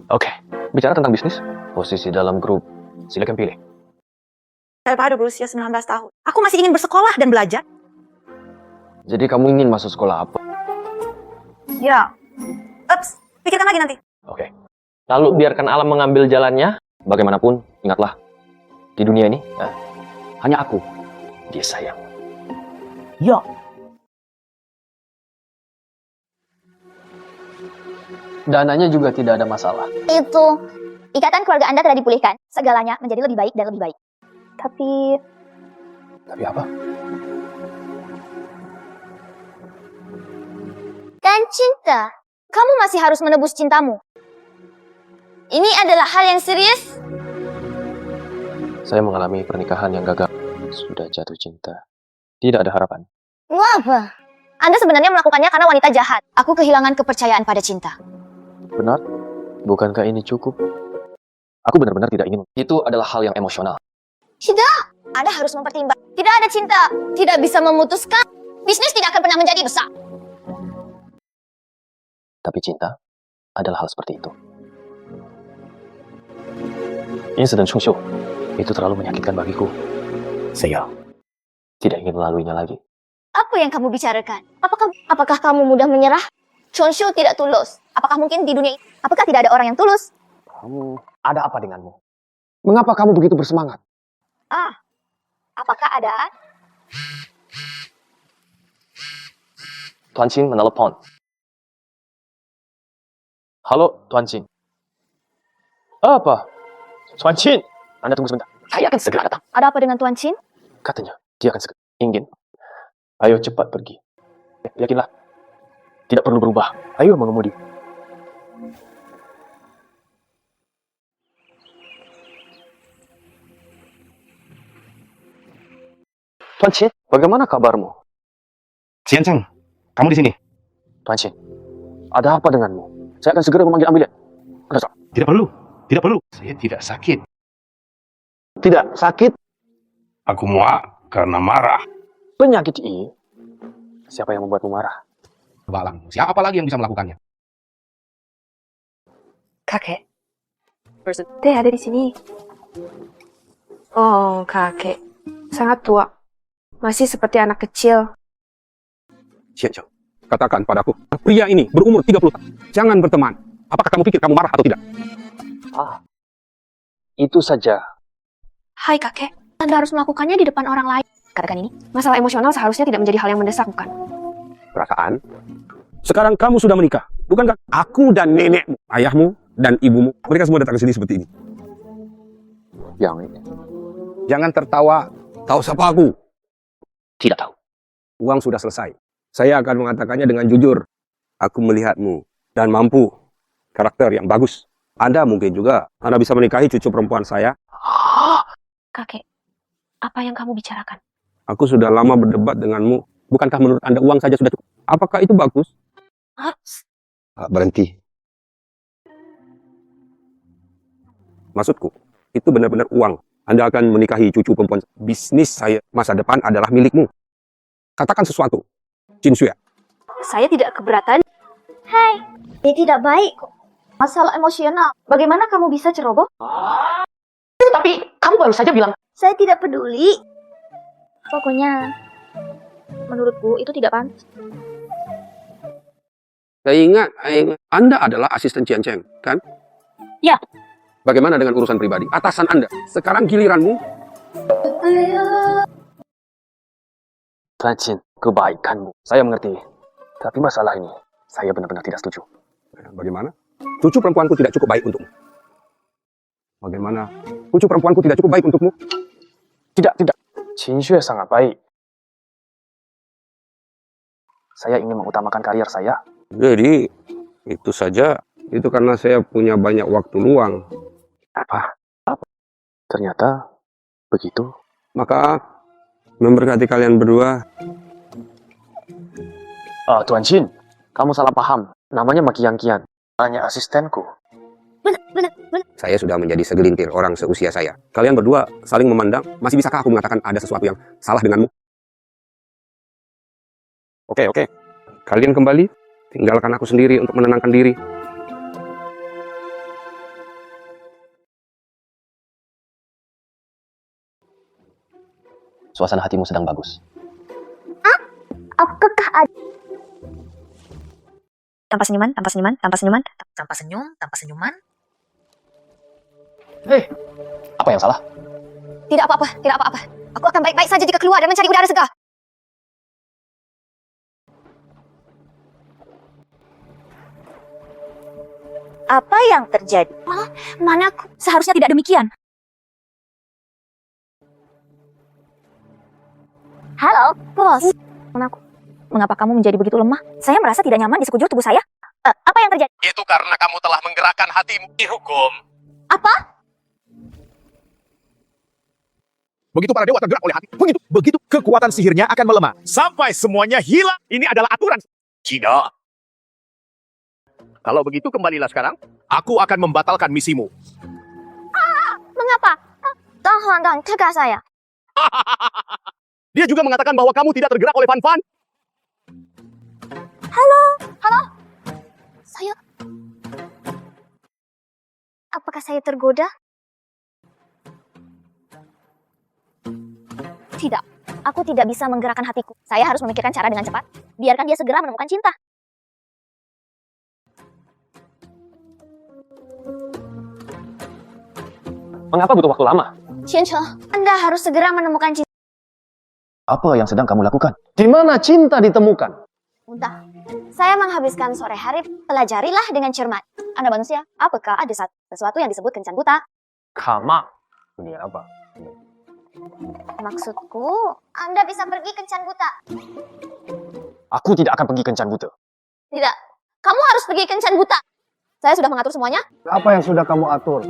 C: Oke, bicara tentang bisnis, posisi dalam grup, silakan pilih.
M: Saya baru berusia 19 tahun. Aku masih ingin bersekolah dan belajar.
C: Jadi kamu ingin masuk sekolah apa?
M: Ya. Ups, pikirkan lagi nanti.
C: Oke. Lalu biarkan alam mengambil jalannya. Bagaimanapun, ingatlah, di dunia ini, hanya aku, dia sayang. Ya. Dananya juga tidak ada masalah.
E: Itu, ikatan keluarga Anda telah dipulihkan. Segalanya menjadi lebih baik dan lebih baik. Tapi
C: apa?
E: kan cinta, kamu masih harus menebus cintamu. Ini adalah hal yang serius.
C: Saya mengalami pernikahan yang gagal. Sudah jatuh cinta. Tidak ada harapan.
E: Apa? Anda sebenarnya melakukannya karena wanita jahat. Aku kehilangan kepercayaan pada cinta.
C: Benar? Bukankah ini cukup? Aku benar-benar tidak ingin. Itu adalah hal yang emosional.
E: Tidak, Anda harus mempertimbangkan. Tidak ada cinta, tidak bisa memutuskan. Bisnis tidak akan pernah menjadi besar.
C: Tapi cinta adalah hal seperti itu. Insiden Chun Xiu itu terlalu menyakitkan bagiku. Saya tidak ingin melaluinya lagi.
E: Apa yang kamu bicarakan? Apakah kamu mudah menyerah? Chun Xiu tidak tulus. Apakah mungkin di dunia ini? Apakah tidak ada orang yang tulus?
C: Kamu, ada apa denganmu? Mengapa kamu begitu bersemangat?
E: Apakah ada?
C: Tuan Qin menelepon. Halo, Tuan Qin. Apa? Tuan Qin, Anda tunggu sebentar. Saya akan segera datang.
E: Ada apa dengan Tuan Qin?
C: Katanya, dia akan segera ingin. Ayo cepat pergi. Yakinlah, tidak perlu berubah. Ayo mengemudi. Tuan Qin, bagaimana kabarmu?
H: Xian Cheng, kamu di sini?
C: Tuan Qin, ada apa denganmu? Saya akan segera memanggil ambulan.
H: Tidak perlu, tidak perlu. Saya tidak sakit. Tidak sakit? Aku muak karena marah.
C: Penyakit ini? Siapa yang membuatmu marah?
H: Balang, siapa lagi yang bisa melakukannya?
I: Kakek. Teh ada di sini. Oh, kakek. Sangat tua. Masih seperti anak kecil.
H: Xian Cheng, katakan padaku, pria ini berumur 30 tahun. Jangan berteman. Apakah kamu pikir kamu marah atau tidak?
C: Itu saja.
I: Hai kakek. Anda harus melakukannya di depan orang lain. Katakan ini, masalah emosional seharusnya tidak menjadi hal yang mendesak, bukan?
H: Perasaan? Sekarang kamu sudah menikah, bukankah? Aku dan nenekmu, ayahmu dan ibumu, mereka semua datang ke sini seperti ini.
C: Yang ini.
H: Jangan tertawa. Tahu siapa aku?
C: Tidak tahu.
H: Uang sudah selesai. Saya akan mengatakannya dengan jujur. Aku melihatmu dan mampu. Karakter yang bagus. Anda mungkin juga. Anda bisa menikahi cucu perempuan saya.
I: Kakek, apa yang kamu bicarakan?
H: Aku sudah lama berdebat denganmu. Bukankah menurut Anda uang saja sudah cukup? Apakah itu bagus?
C: Berhenti.
H: Maksudku, itu benar-benar uang. Anda akan menikahi cucu perempuan. Bisnis saya masa depan adalah milikmu. Katakan sesuatu. Qin Xue.
E: Saya tidak keberatan. Hai, ini tidak baik. Masalah emosional. Bagaimana kamu bisa ceroboh?
C: Tapi kamu baru saja bilang.
E: Saya tidak peduli. Pokoknya, menurutku itu tidak pantas.
H: Saya ingat, Anda adalah asisten Cian Cheng, kan?
F: Ya.
H: Bagaimana dengan urusan pribadi? Atasan Anda, sekarang giliranmu.
C: Tuan Chin, kebaikanmu. Saya mengerti. Tapi masalah ini, saya benar-benar tidak setuju.
H: Bagaimana? Cucu perempuanku tidak cukup baik untukmu. Bagaimana? Cucu perempuanku tidak cukup baik untukmu?
C: Tidak. Qin Xue sangat baik. Saya ingin mengutamakan karier saya.
H: Jadi, itu saja. Itu karena saya punya banyak waktu luang.
C: Apa? Ternyata begitu.
H: Maka, memberkati kalian berdua.
C: Tuan Chin, kamu salah paham. Namanya Makian Kian. Hanya asistenku.
E: Benar.
H: Saya sudah menjadi segelintir orang seusia saya. Kalian berdua saling memandang. Masih bisakah aku mengatakan ada sesuatu yang salah denganmu? Oke. Kalian kembali. Tinggalkan aku sendiri untuk menenangkan diri.
C: Suasana hatimu sedang bagus.
E: Apakah ada
M: Tanpa senyuman.
C: Hei, apa yang salah?
E: Tidak apa-apa. Aku akan baik-baik saja jika keluar dan mencari udara segar.
M: Apa yang terjadi?
E: Mana aku?
F: Seharusnya tidak demikian.
E: Halo, bos.
F: Mengapa kamu menjadi begitu lemah? Saya merasa tidak nyaman di sekujur tubuh saya.
E: Apa yang terjadi?
G: Itu karena kamu telah menggerakkan hatimu dihukum.
E: Apa?
G: Begitu para dewa tergerak oleh hati, begitu kekuatan sihirnya akan melemah. Sampai semuanya hilang. Ini adalah aturan. Tidak. Kalau begitu kembalilah sekarang. Aku akan membatalkan misimu.
E: Mengapa? Tolong cegah saya.
G: Dia juga mengatakan bahwa kamu tidak tergerak oleh Fan Fan.
E: Halo. Apakah saya tergoda? Tidak. Aku tidak bisa menggerakkan hatiku. Saya harus memikirkan cara dengan cepat. Biarkan dia segera menemukan cinta.
C: Mengapa butuh waktu lama?
E: Qianche, Anda harus segera menemukan cinta.
C: Apa yang sedang kamu lakukan? Di mana cinta ditemukan?
E: Mudah. Saya menghabiskan sore hari, pelajarilah dengan cermat. Anda manusia, apakah ada sesuatu yang disebut kencan buta?
C: Kama. Ini apa?
E: Maksudku, Anda bisa pergi kencan buta.
C: Aku tidak akan pergi kencan buta.
E: Tidak, kamu harus pergi kencan buta. Saya sudah mengatur semuanya.
C: Apa yang sudah kamu atur?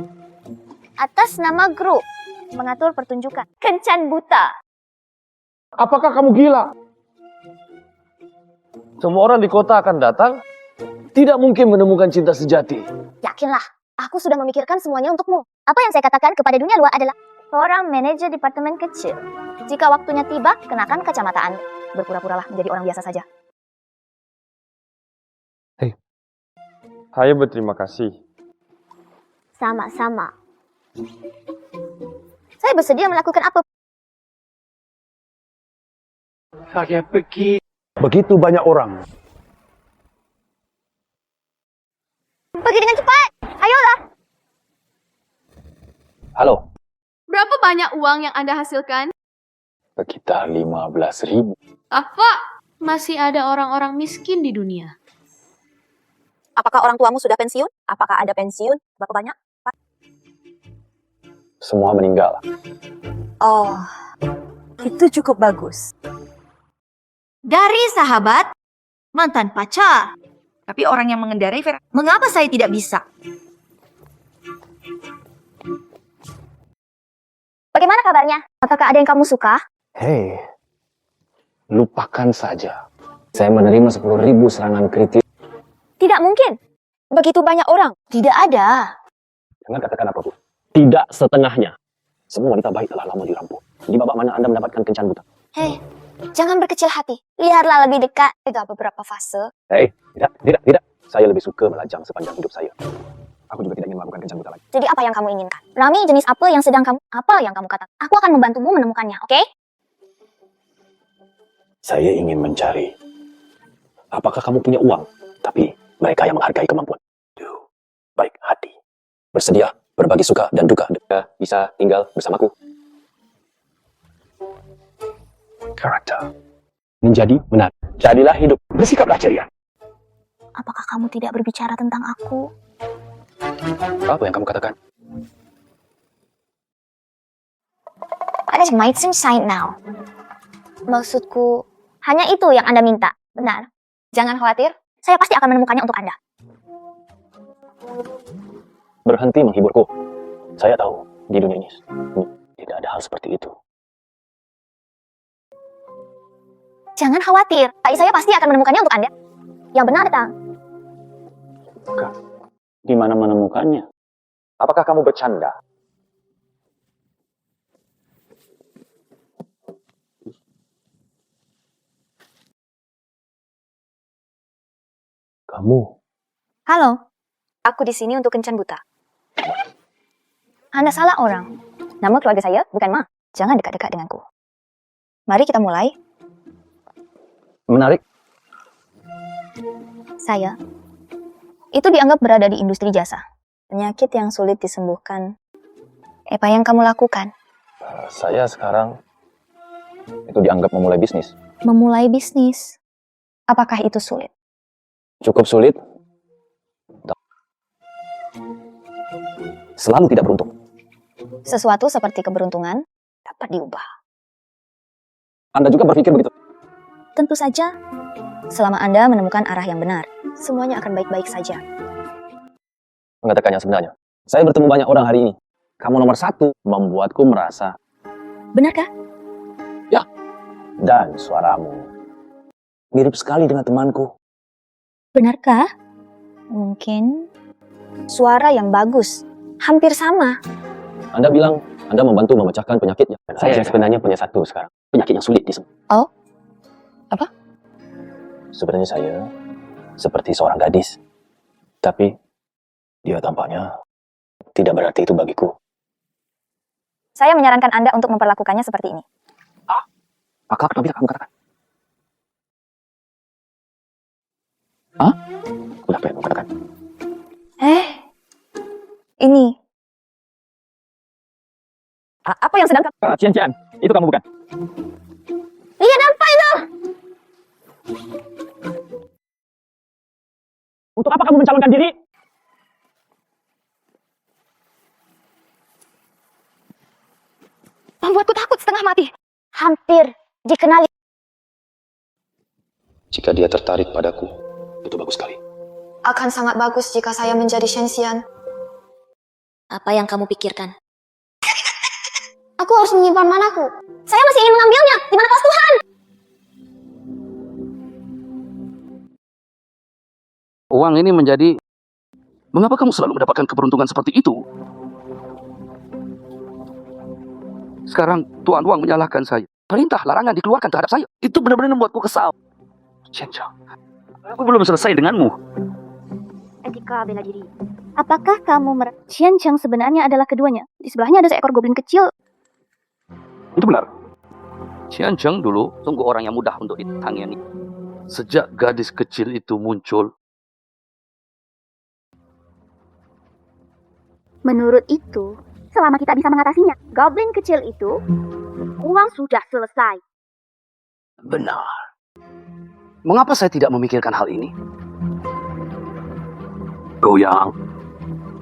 E: Atas nama grup, mengatur pertunjukan kencan buta.
B: Apakah kamu gila? Semua orang di kota akan datang. Tidak mungkin menemukan cinta sejati.
E: Yakinlah, aku sudah memikirkan semuanya untukmu. Apa yang saya katakan kepada dunia luar adalah seorang manajer departemen kecil. Jika waktunya tiba, kenakan kacamata Anda. Berpura-puralah menjadi orang biasa saja.
B: Saya berterima kasih.
E: Sama-sama. Saya bersedia melakukan apa.
B: Saya pergi.
C: Begitu banyak orang.
E: Pergi dengan cepat. Ayolah.
C: Halo.
L: Berapa banyak uang yang Anda hasilkan?
C: Sekitar 15.000.
K: Apa? Masih ada orang-orang miskin di dunia.
M: Apakah orang tuamu sudah pensiun? Apakah ada pensiun? Berapa banyak?
C: Semua meninggal.
M: Oh, itu cukup bagus. Dari sahabat, mantan pacar. Tapi orang yang mengendarai Vera, mengapa saya tidak bisa?
E: Bagaimana kabarnya? Apakah ada yang kamu suka?
C: Hei, lupakan saja. Saya menerima 10.000 serangan kritis.
E: Tidak mungkin. Begitu banyak orang. Tidak ada.
C: Jangan katakan apapun. Tidak setengahnya. Semua wanita baik telah lama dirampok. Di babak mana Anda mendapatkan kencan buta?
E: Hei, jangan berkecil hati. Lihatlah lebih dekat. Itu beberapa fase.
C: Hei, tidak. Saya lebih suka melajang sepanjang hidup saya. Aku juga tidak ingin melakukan kencan buta lagi.
E: Jadi apa yang kamu inginkan? Rami, jenis apa yang sedang kamu... Apa yang kamu katakan? Aku akan membantumu menemukannya, oke?
C: Saya ingin mencari. Apakah kamu punya uang? Tapi Mereka yang menghargai kemampuan. Baik hati. Bersedia berbagi suka dan duka. Bisa tinggal bersamaku. Karakter. Menjadi benar. Jadilah hidup. Bersikaplah ceria.
E: Apakah kamu tidak berbicara tentang aku?
C: Apa yang kamu katakan?
E: That might seem side now. Maksudku, hanya itu yang Anda minta. Benar. Jangan khawatir, saya pasti akan menemukannya untuk Anda.
C: Berhenti menghiburku. Saya tahu di dunia ini tidak ada hal seperti itu.
E: Jangan khawatir, saya pasti akan menemukannya untuk Anda. Yang benar, Tang.
C: Di mana menemukannya? Apakah kamu bercanda? Kamu?
E: Halo, aku di sini untuk kencan buta. Anda salah orang. Nama keluarga saya bukan Ma. Jangan dekat-dekat denganku. Mari kita mulai.
C: Menarik.
E: Saya itu dianggap berada di industri jasa. Penyakit yang sulit disembuhkan. Apa yang kamu lakukan?
C: Saya sekarang itu dianggap memulai bisnis.
E: Memulai bisnis. Apakah itu sulit?
C: Cukup sulit. Selalu tidak beruntung.
E: Sesuatu seperti keberuntungan dapat diubah.
C: Anda juga berpikir begitu?
E: Tentu saja, selama Anda menemukan arah yang benar, semuanya akan baik-baik saja.
C: Mengatakan yang sebenarnya. Saya bertemu banyak orang hari ini. Kamu nomor satu membuatku merasa.
E: Benarkah?
C: Ya. Dan suaramu mirip sekali dengan temanku.
E: Benarkah? Mungkin suara yang bagus, hampir sama.
C: Anda bilang Anda membantu memecahkan penyakitnya. Saya sebenarnya punya satu sekarang. Penyakit yang sulit disembuh.
E: Oh? Apa?
C: Sebenarnya saya seperti seorang gadis. Tapi dia tampaknya tidak berarti itu bagiku.
E: Saya menyarankan Anda untuk memperlakukannya seperti ini.
C: Maka apa bisa kamu katakan? Hah? Udah apa yang kamu katakan?
E: Ini. Apa yang sedang kamu...
C: Cian-cian, itu kamu bukan?
E: Lihat apa itu?
C: Untuk apa kamu mencalonkan diri?
E: Membuatku takut setengah mati. Hampir dikenali.
C: Jika dia tertarik padaku, itu bagus sekali.
I: Akan sangat bagus jika saya menjadi Shenxian.
E: Apa yang kamu pikirkan? Aku harus menyimpan manaku. Saya masih ingin mengambilnya. Di mana kelas Tuhan?
J: Uang ini menjadi... Mengapa kamu selalu mendapatkan keberuntungan seperti itu? Sekarang Tuan Wang menyalahkan saya. Perintah larangan dikeluarkan terhadap saya. Itu benar-benar membuatku kesal. Chen-Chang, aku belum selesai denganmu.
E: Etika bela diri. Apakah kamu Chen-Chang sebenarnya adalah keduanya? Di sebelahnya ada seekor goblin kecil.
J: Itu benar. Chen-Chang dulu sungguh orang yang mudah untuk ditangani. Sejak gadis kecil itu muncul,
K: Menurut itu, selama kita bisa mengatasinya, goblin kecil itu, uang sudah selesai.
J: benar. Mengapa saya tidak memikirkan hal ini? Goyang.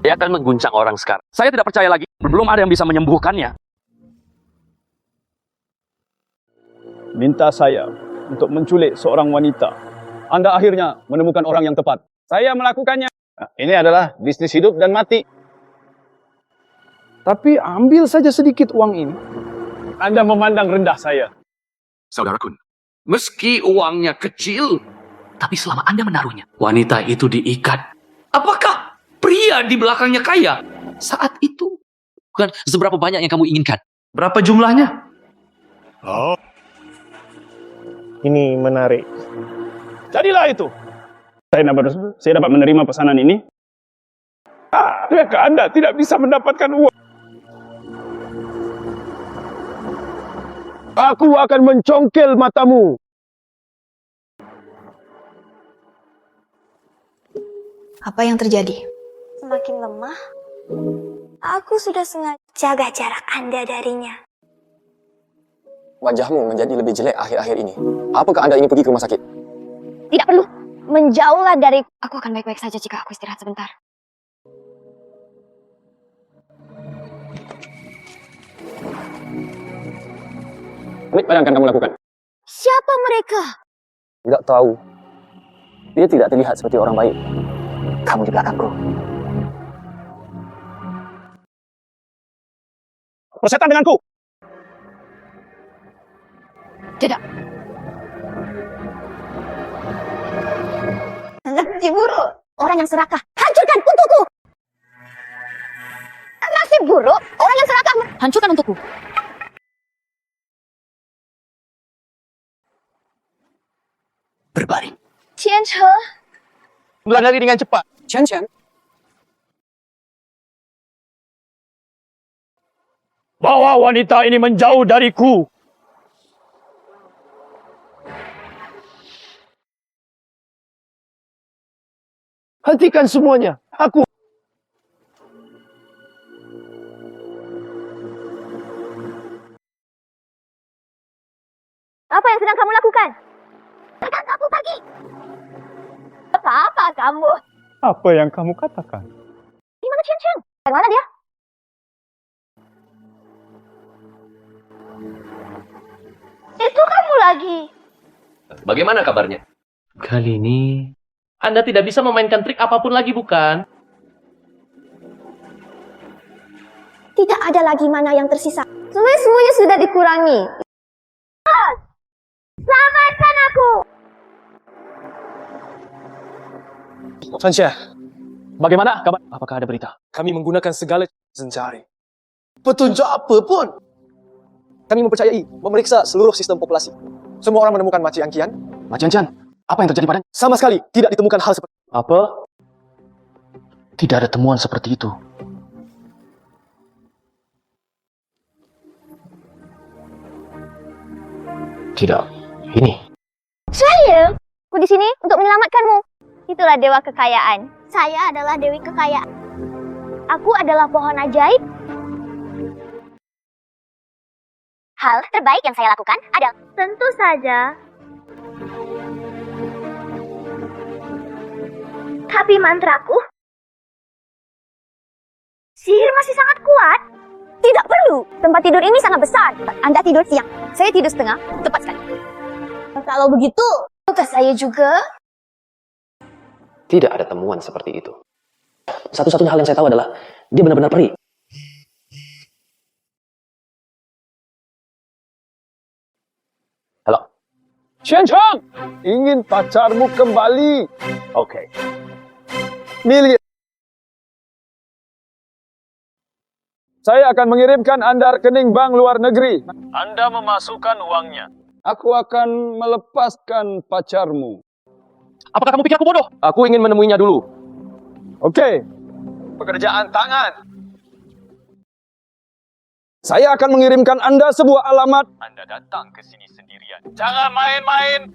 J: Dia akan mengguncang orang sekarang. Saya tidak percaya lagi. Belum ada yang bisa menyembuhkannya.
B: Minta saya untuk menculik seorang wanita. Anda akhirnya menemukan orang yang tepat. Saya melakukannya. Ini adalah bisnis hidup dan mati. Tapi ambil saja sedikit uang ini. Anda memandang rendah saya.
J: Saudaraku, meski uangnya kecil, tapi selama Anda menaruhnya, wanita itu diikat. Apakah pria di belakangnya kaya? Saat itu, bukan seberapa banyak yang kamu inginkan. Berapa jumlahnya?
G: Oh. Ini menarik.
B: Jadilah itu. Saya dapat menerima pesanan ini. Apakah Anda tidak bisa mendapatkan uang? Aku akan mencongkel matamu.
I: Apa yang terjadi?
E: Semakin lemah. Aku sudah sengaja jaga jarak Anda darinya.
C: Wajahmu menjadi lebih jelek akhir-akhir ini. Apakah Anda ingin pergi ke rumah sakit?
E: Tidak perlu. Menjauhlah dari...
I: Aku akan baik-baik saja jika aku istirahat sebentar.
C: Apa yang akan kamu lakukan?
E: Siapa mereka?
C: Tidak tahu. Dia tidak terlihat seperti orang baik. Kamu di belakangku.
G: Persetan denganku.
I: Tidak.
E: Nasib buruk. Orang yang serakah. Hancurkan untukku. Nasib buruk. Orang yang serakah.
I: Hancurkan untukku.
C: Berbaring.
E: Qianche.
G: Berlari dengan cepat.
C: Chen.
B: Bawa wanita ini menjauh dariku. Hentikan semuanya. Aku...
E: Apa yang sedang kamu lakukan? Biarkan kamu pergi. Apa kamu?
B: Apa yang kamu katakan?
E: Di mana Qianche? Di mana dia? Itu kamu lagi.
N: Bagaimana kabarnya? Kali ini Anda tidak bisa memainkan trik apapun lagi, bukan?
E: Tidak ada lagi mana yang tersisa. Semuanya sudah dikurangi. Selamatkan aku.
B: Sanxia, bagaimana kabar? Apakah ada berita? Kami menggunakan segala mencari petunjuk apa pun. Kami mempercayai memeriksa seluruh sistem populasi. Semua orang menemukan Maci Angkian. Maci Angkian? Apa yang terjadi padanya? Sama sekali tidak ditemukan hal seperti... Apa? Tidak ada temuan seperti itu. Tidak. Ini.
E: Saya. Aku di sini untuk menyelamatkanmu. Itulah dewa kekayaan. Saya adalah dewi kekayaan. Aku adalah pohon ajaib. Hal terbaik yang saya lakukan adalah tentu saja. Tapi mantraku, sihir masih sangat kuat. Tidak perlu. Tempat tidur ini sangat besar. Anda tidur siang. Saya tidur setengah. Tepat sekali. Kalau begitu, tugas saya juga.
C: Tidak ada temuan seperti itu. Satu-satunya hal yang saya tahu adalah dia benar-benar peri.
B: Halo. Chen Chang, ingin pacarmu kembali. Oke. Milik. Saya akan mengirimkan Anda rekening bank luar negeri. Anda memasukkan uangnya. Aku akan melepaskan pacarmu.
J: Apakah kamu pikir aku bodoh?
B: Aku ingin menemuinya dulu. Oke. Pekerjaan tangan. Saya akan mengirimkan Anda sebuah alamat. Anda datang ke sini sendirian. Jangan main-main.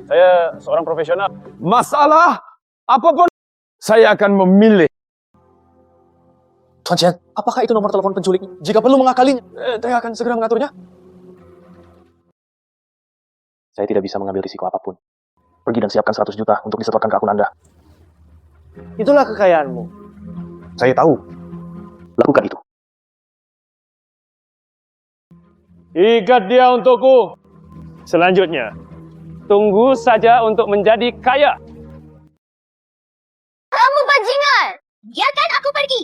B: Saya seorang profesional. Masalah apapun, saya akan memilih. Tuan Chen, apakah itu nomor telepon penculiknya? Jika perlu mengakalinya, saya akan segera mengaturnya. Saya tidak bisa mengambil risiko apapun. Pergi dan siapkan 100 juta untuk disetorkan ke akun Anda. Itulah kekayaanmu. Saya tahu. Lakukan itu. Ikat dia untukku. Selanjutnya, tunggu saja untuk menjadi kaya.
E: Kamu bajingan. Biarkan aku pergi.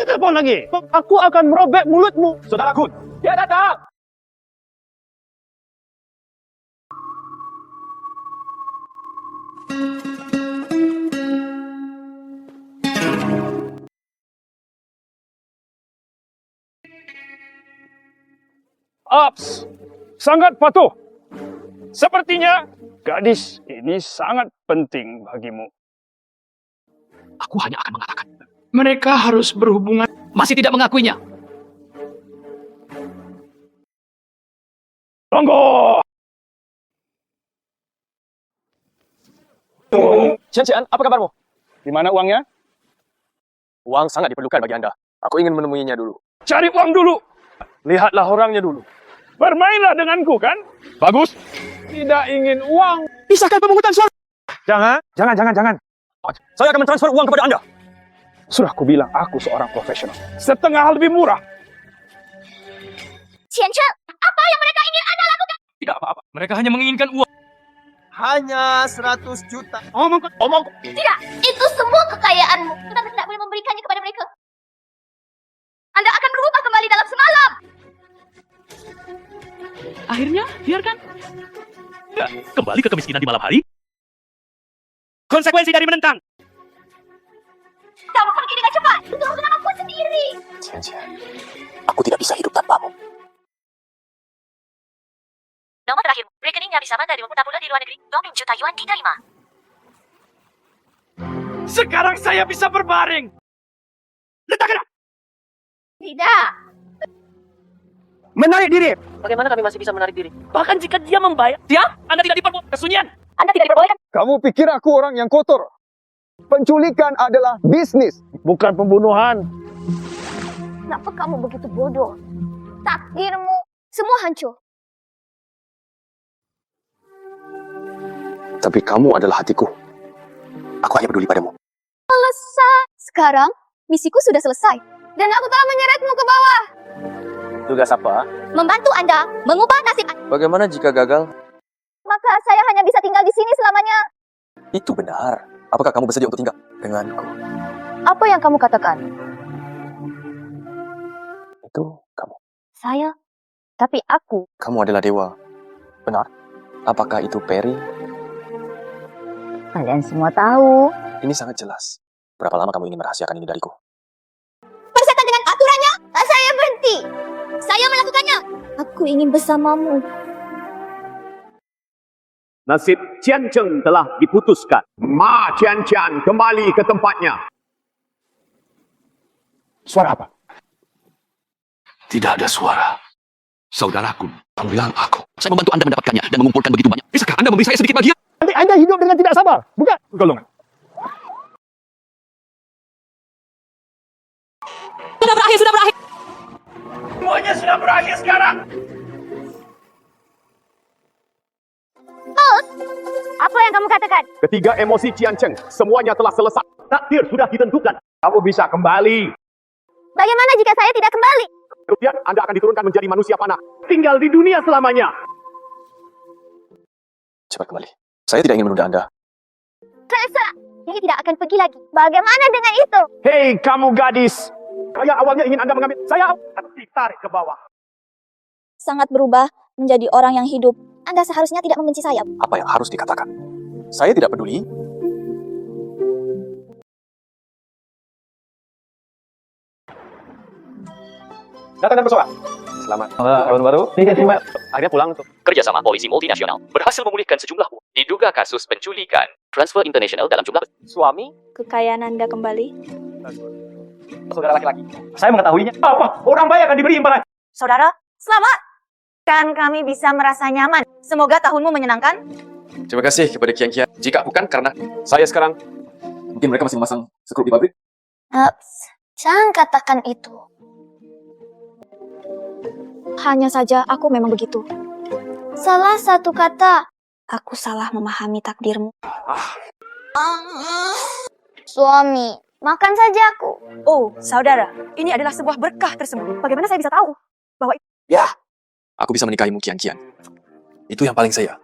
B: Telepon lagi. Aku akan merobek mulutmu. Saudaraku, dia datang. Ups, sangat patuh. Sepertinya gadis ini sangat penting bagimu.
A: Aku hanya akan mengatakan, mereka harus berhubungan. Masih tidak mengakuinya.
B: Tunggu. Cian, apa kabarmu? Di mana uangnya? Uang sangat diperlukan bagi Anda. Aku ingin menemuinya dulu.
A: Cari uang dulu.
B: Lihatlah orangnya dulu.
A: Bermainlah denganku, kan? Bagus. Tidak ingin uang. Pisahkan pemungutan suara.
B: Jangan. Saya akan mentransfer uang kepada Anda.
A: Sudah aku bilang aku seorang profesional. Setengah lebih murah.
E: Cian-Cian, apa yang mereka ingin Anda lakukan?
A: Tidak apa-apa. Mereka hanya menginginkan uang.
D: Hanya 100 juta.
A: Omong.
E: Tidak, itu semua kekayaanmu. Tetapi tidak boleh memberikannya kepada mereka. Anda akan berubah kembali dalam semalam.
J: Akhirnya, biarkan. Ya, kembali ke kemiskinan di malam hari. Konsekuensi dari menentang.
E: Kamu pergi dengan cepat untuk menamaku sendiri.
C: Cian, aku tidak bisa hidup tanpamu.
E: Nomor terakhir, rekeningnya bisa mandiri memutar bulan di luar negeri. 20 juta yuan diterima.
A: Sekarang saya bisa berbaring. Letakkan.
E: Tidak.
A: Menarik diri.
J: Bagaimana kami masih bisa menarik diri? Bahkan jika dia membayar. Dia? Anda tidak diperbolehkan. Kesunyian.
E: Anda tidak diperbolehkan.
H: Kamu pikir aku orang yang kotor? Penculikan adalah bisnis, bukan pembunuhan.
E: Kenapa kamu begitu bodoh? Takdirmu semua hancur.
C: Tapi kamu adalah hatiku. Aku hanya peduli padamu.
E: Selesai. Sekarang, misiku sudah selesai. Dan aku telah menyeretmu ke bawah.
B: Tugas apa?
E: Membantu Anda mengubah nasib Anda.
B: Bagaimana jika gagal?
E: Maka saya hanya bisa tinggal di sini selamanya.
B: Itu benar. Apakah kamu bersedia untuk tinggal denganku?
I: Apa yang kamu katakan?
C: Itu kamu.
I: Saya? Tapi aku...
C: Kamu adalah dewa. Benar? Apakah itu Peri?
I: Kalian semua tahu.
C: Ini sangat jelas. Berapa lama kamu ingin merahasiakan ini dariku?
E: Persetan dengan aturannya, saya berhenti. Saya melakukannya. Aku ingin bersamamu.
G: Nasib Cian Cheng telah diputuskan. Ma Cian kembali ke tempatnya.
A: Suara apa? Tidak ada suara. Saudaraku, panggilan aku.
J: Saya membantu Anda mendapatkannya dan mengumpulkan begitu banyak.
A: Bisakah Anda memberi saya sedikit bagian?
H: Nanti Anda hidup dengan tidak sabar, bukan?
A: Golongan.
M: Sudah berakhir.
A: Semuanya sudah berakhir sekarang.
E: Bos, apa yang kamu katakan?
G: Ketiga emosi Cian Cheng, semuanya telah selesai. Takdir sudah ditentukan. Kamu bisa kembali.
E: Bagaimana jika saya tidak kembali?
G: Kemudian Anda akan diturunkan menjadi manusia panah. Tinggal di dunia selamanya.
C: Cepat kembali. Saya tidak ingin menunda Anda.
E: Terserah, dia tidak akan pergi lagi. Bagaimana dengan itu?
G: Hei kamu gadis. Saya awalnya ingin Anda mengambil. Saya akan ditarik ke bawah.
E: Sangat berubah menjadi orang yang hidup. Anda seharusnya tidak membenci saya.
C: Apa yang harus dikatakan? Saya tidak peduli.
B: Datang dan bersorak.
C: Selamat.
B: Tahun baru.
C: Akhirnya pulang untuk
J: Kerjasama polisi multinasional berhasil memulihkan sejumlah uang. Diduga kasus penculikan. Transfer internasional dalam jumlah
C: suami.
E: Kekayaan Anda kembali.
C: Saudara laki-laki. Saya mengetahuinya. Apa? Orang baik akan diberi imbalan.
M: Saudara, selamat. Kan kami bisa merasa nyaman. Semoga tahunmu menyenangkan.
C: Terima kasih kepada Kian. Jika bukan karena saya sekarang, mungkin mereka masih memasang skrup di pabrik.
E: Jangan katakan itu. Hanya saja aku memang begitu. Salah satu kata, aku salah memahami takdirmu. Suami, makan saja aku.
M: Oh, saudara, ini adalah sebuah berkah tersembunyi. Bagaimana saya bisa tahu bahwa
C: Ya, aku bisa menikahimu Kian. Itu yang paling saya.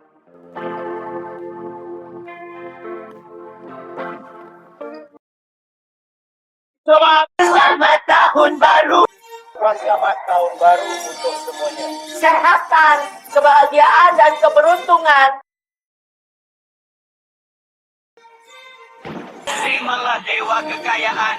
O: Selamat tahun baru. Selamat tahun baru untuk semuanya. Kesehatan, kebahagiaan, dan keberuntungan. Terimalah dewa kekayaan.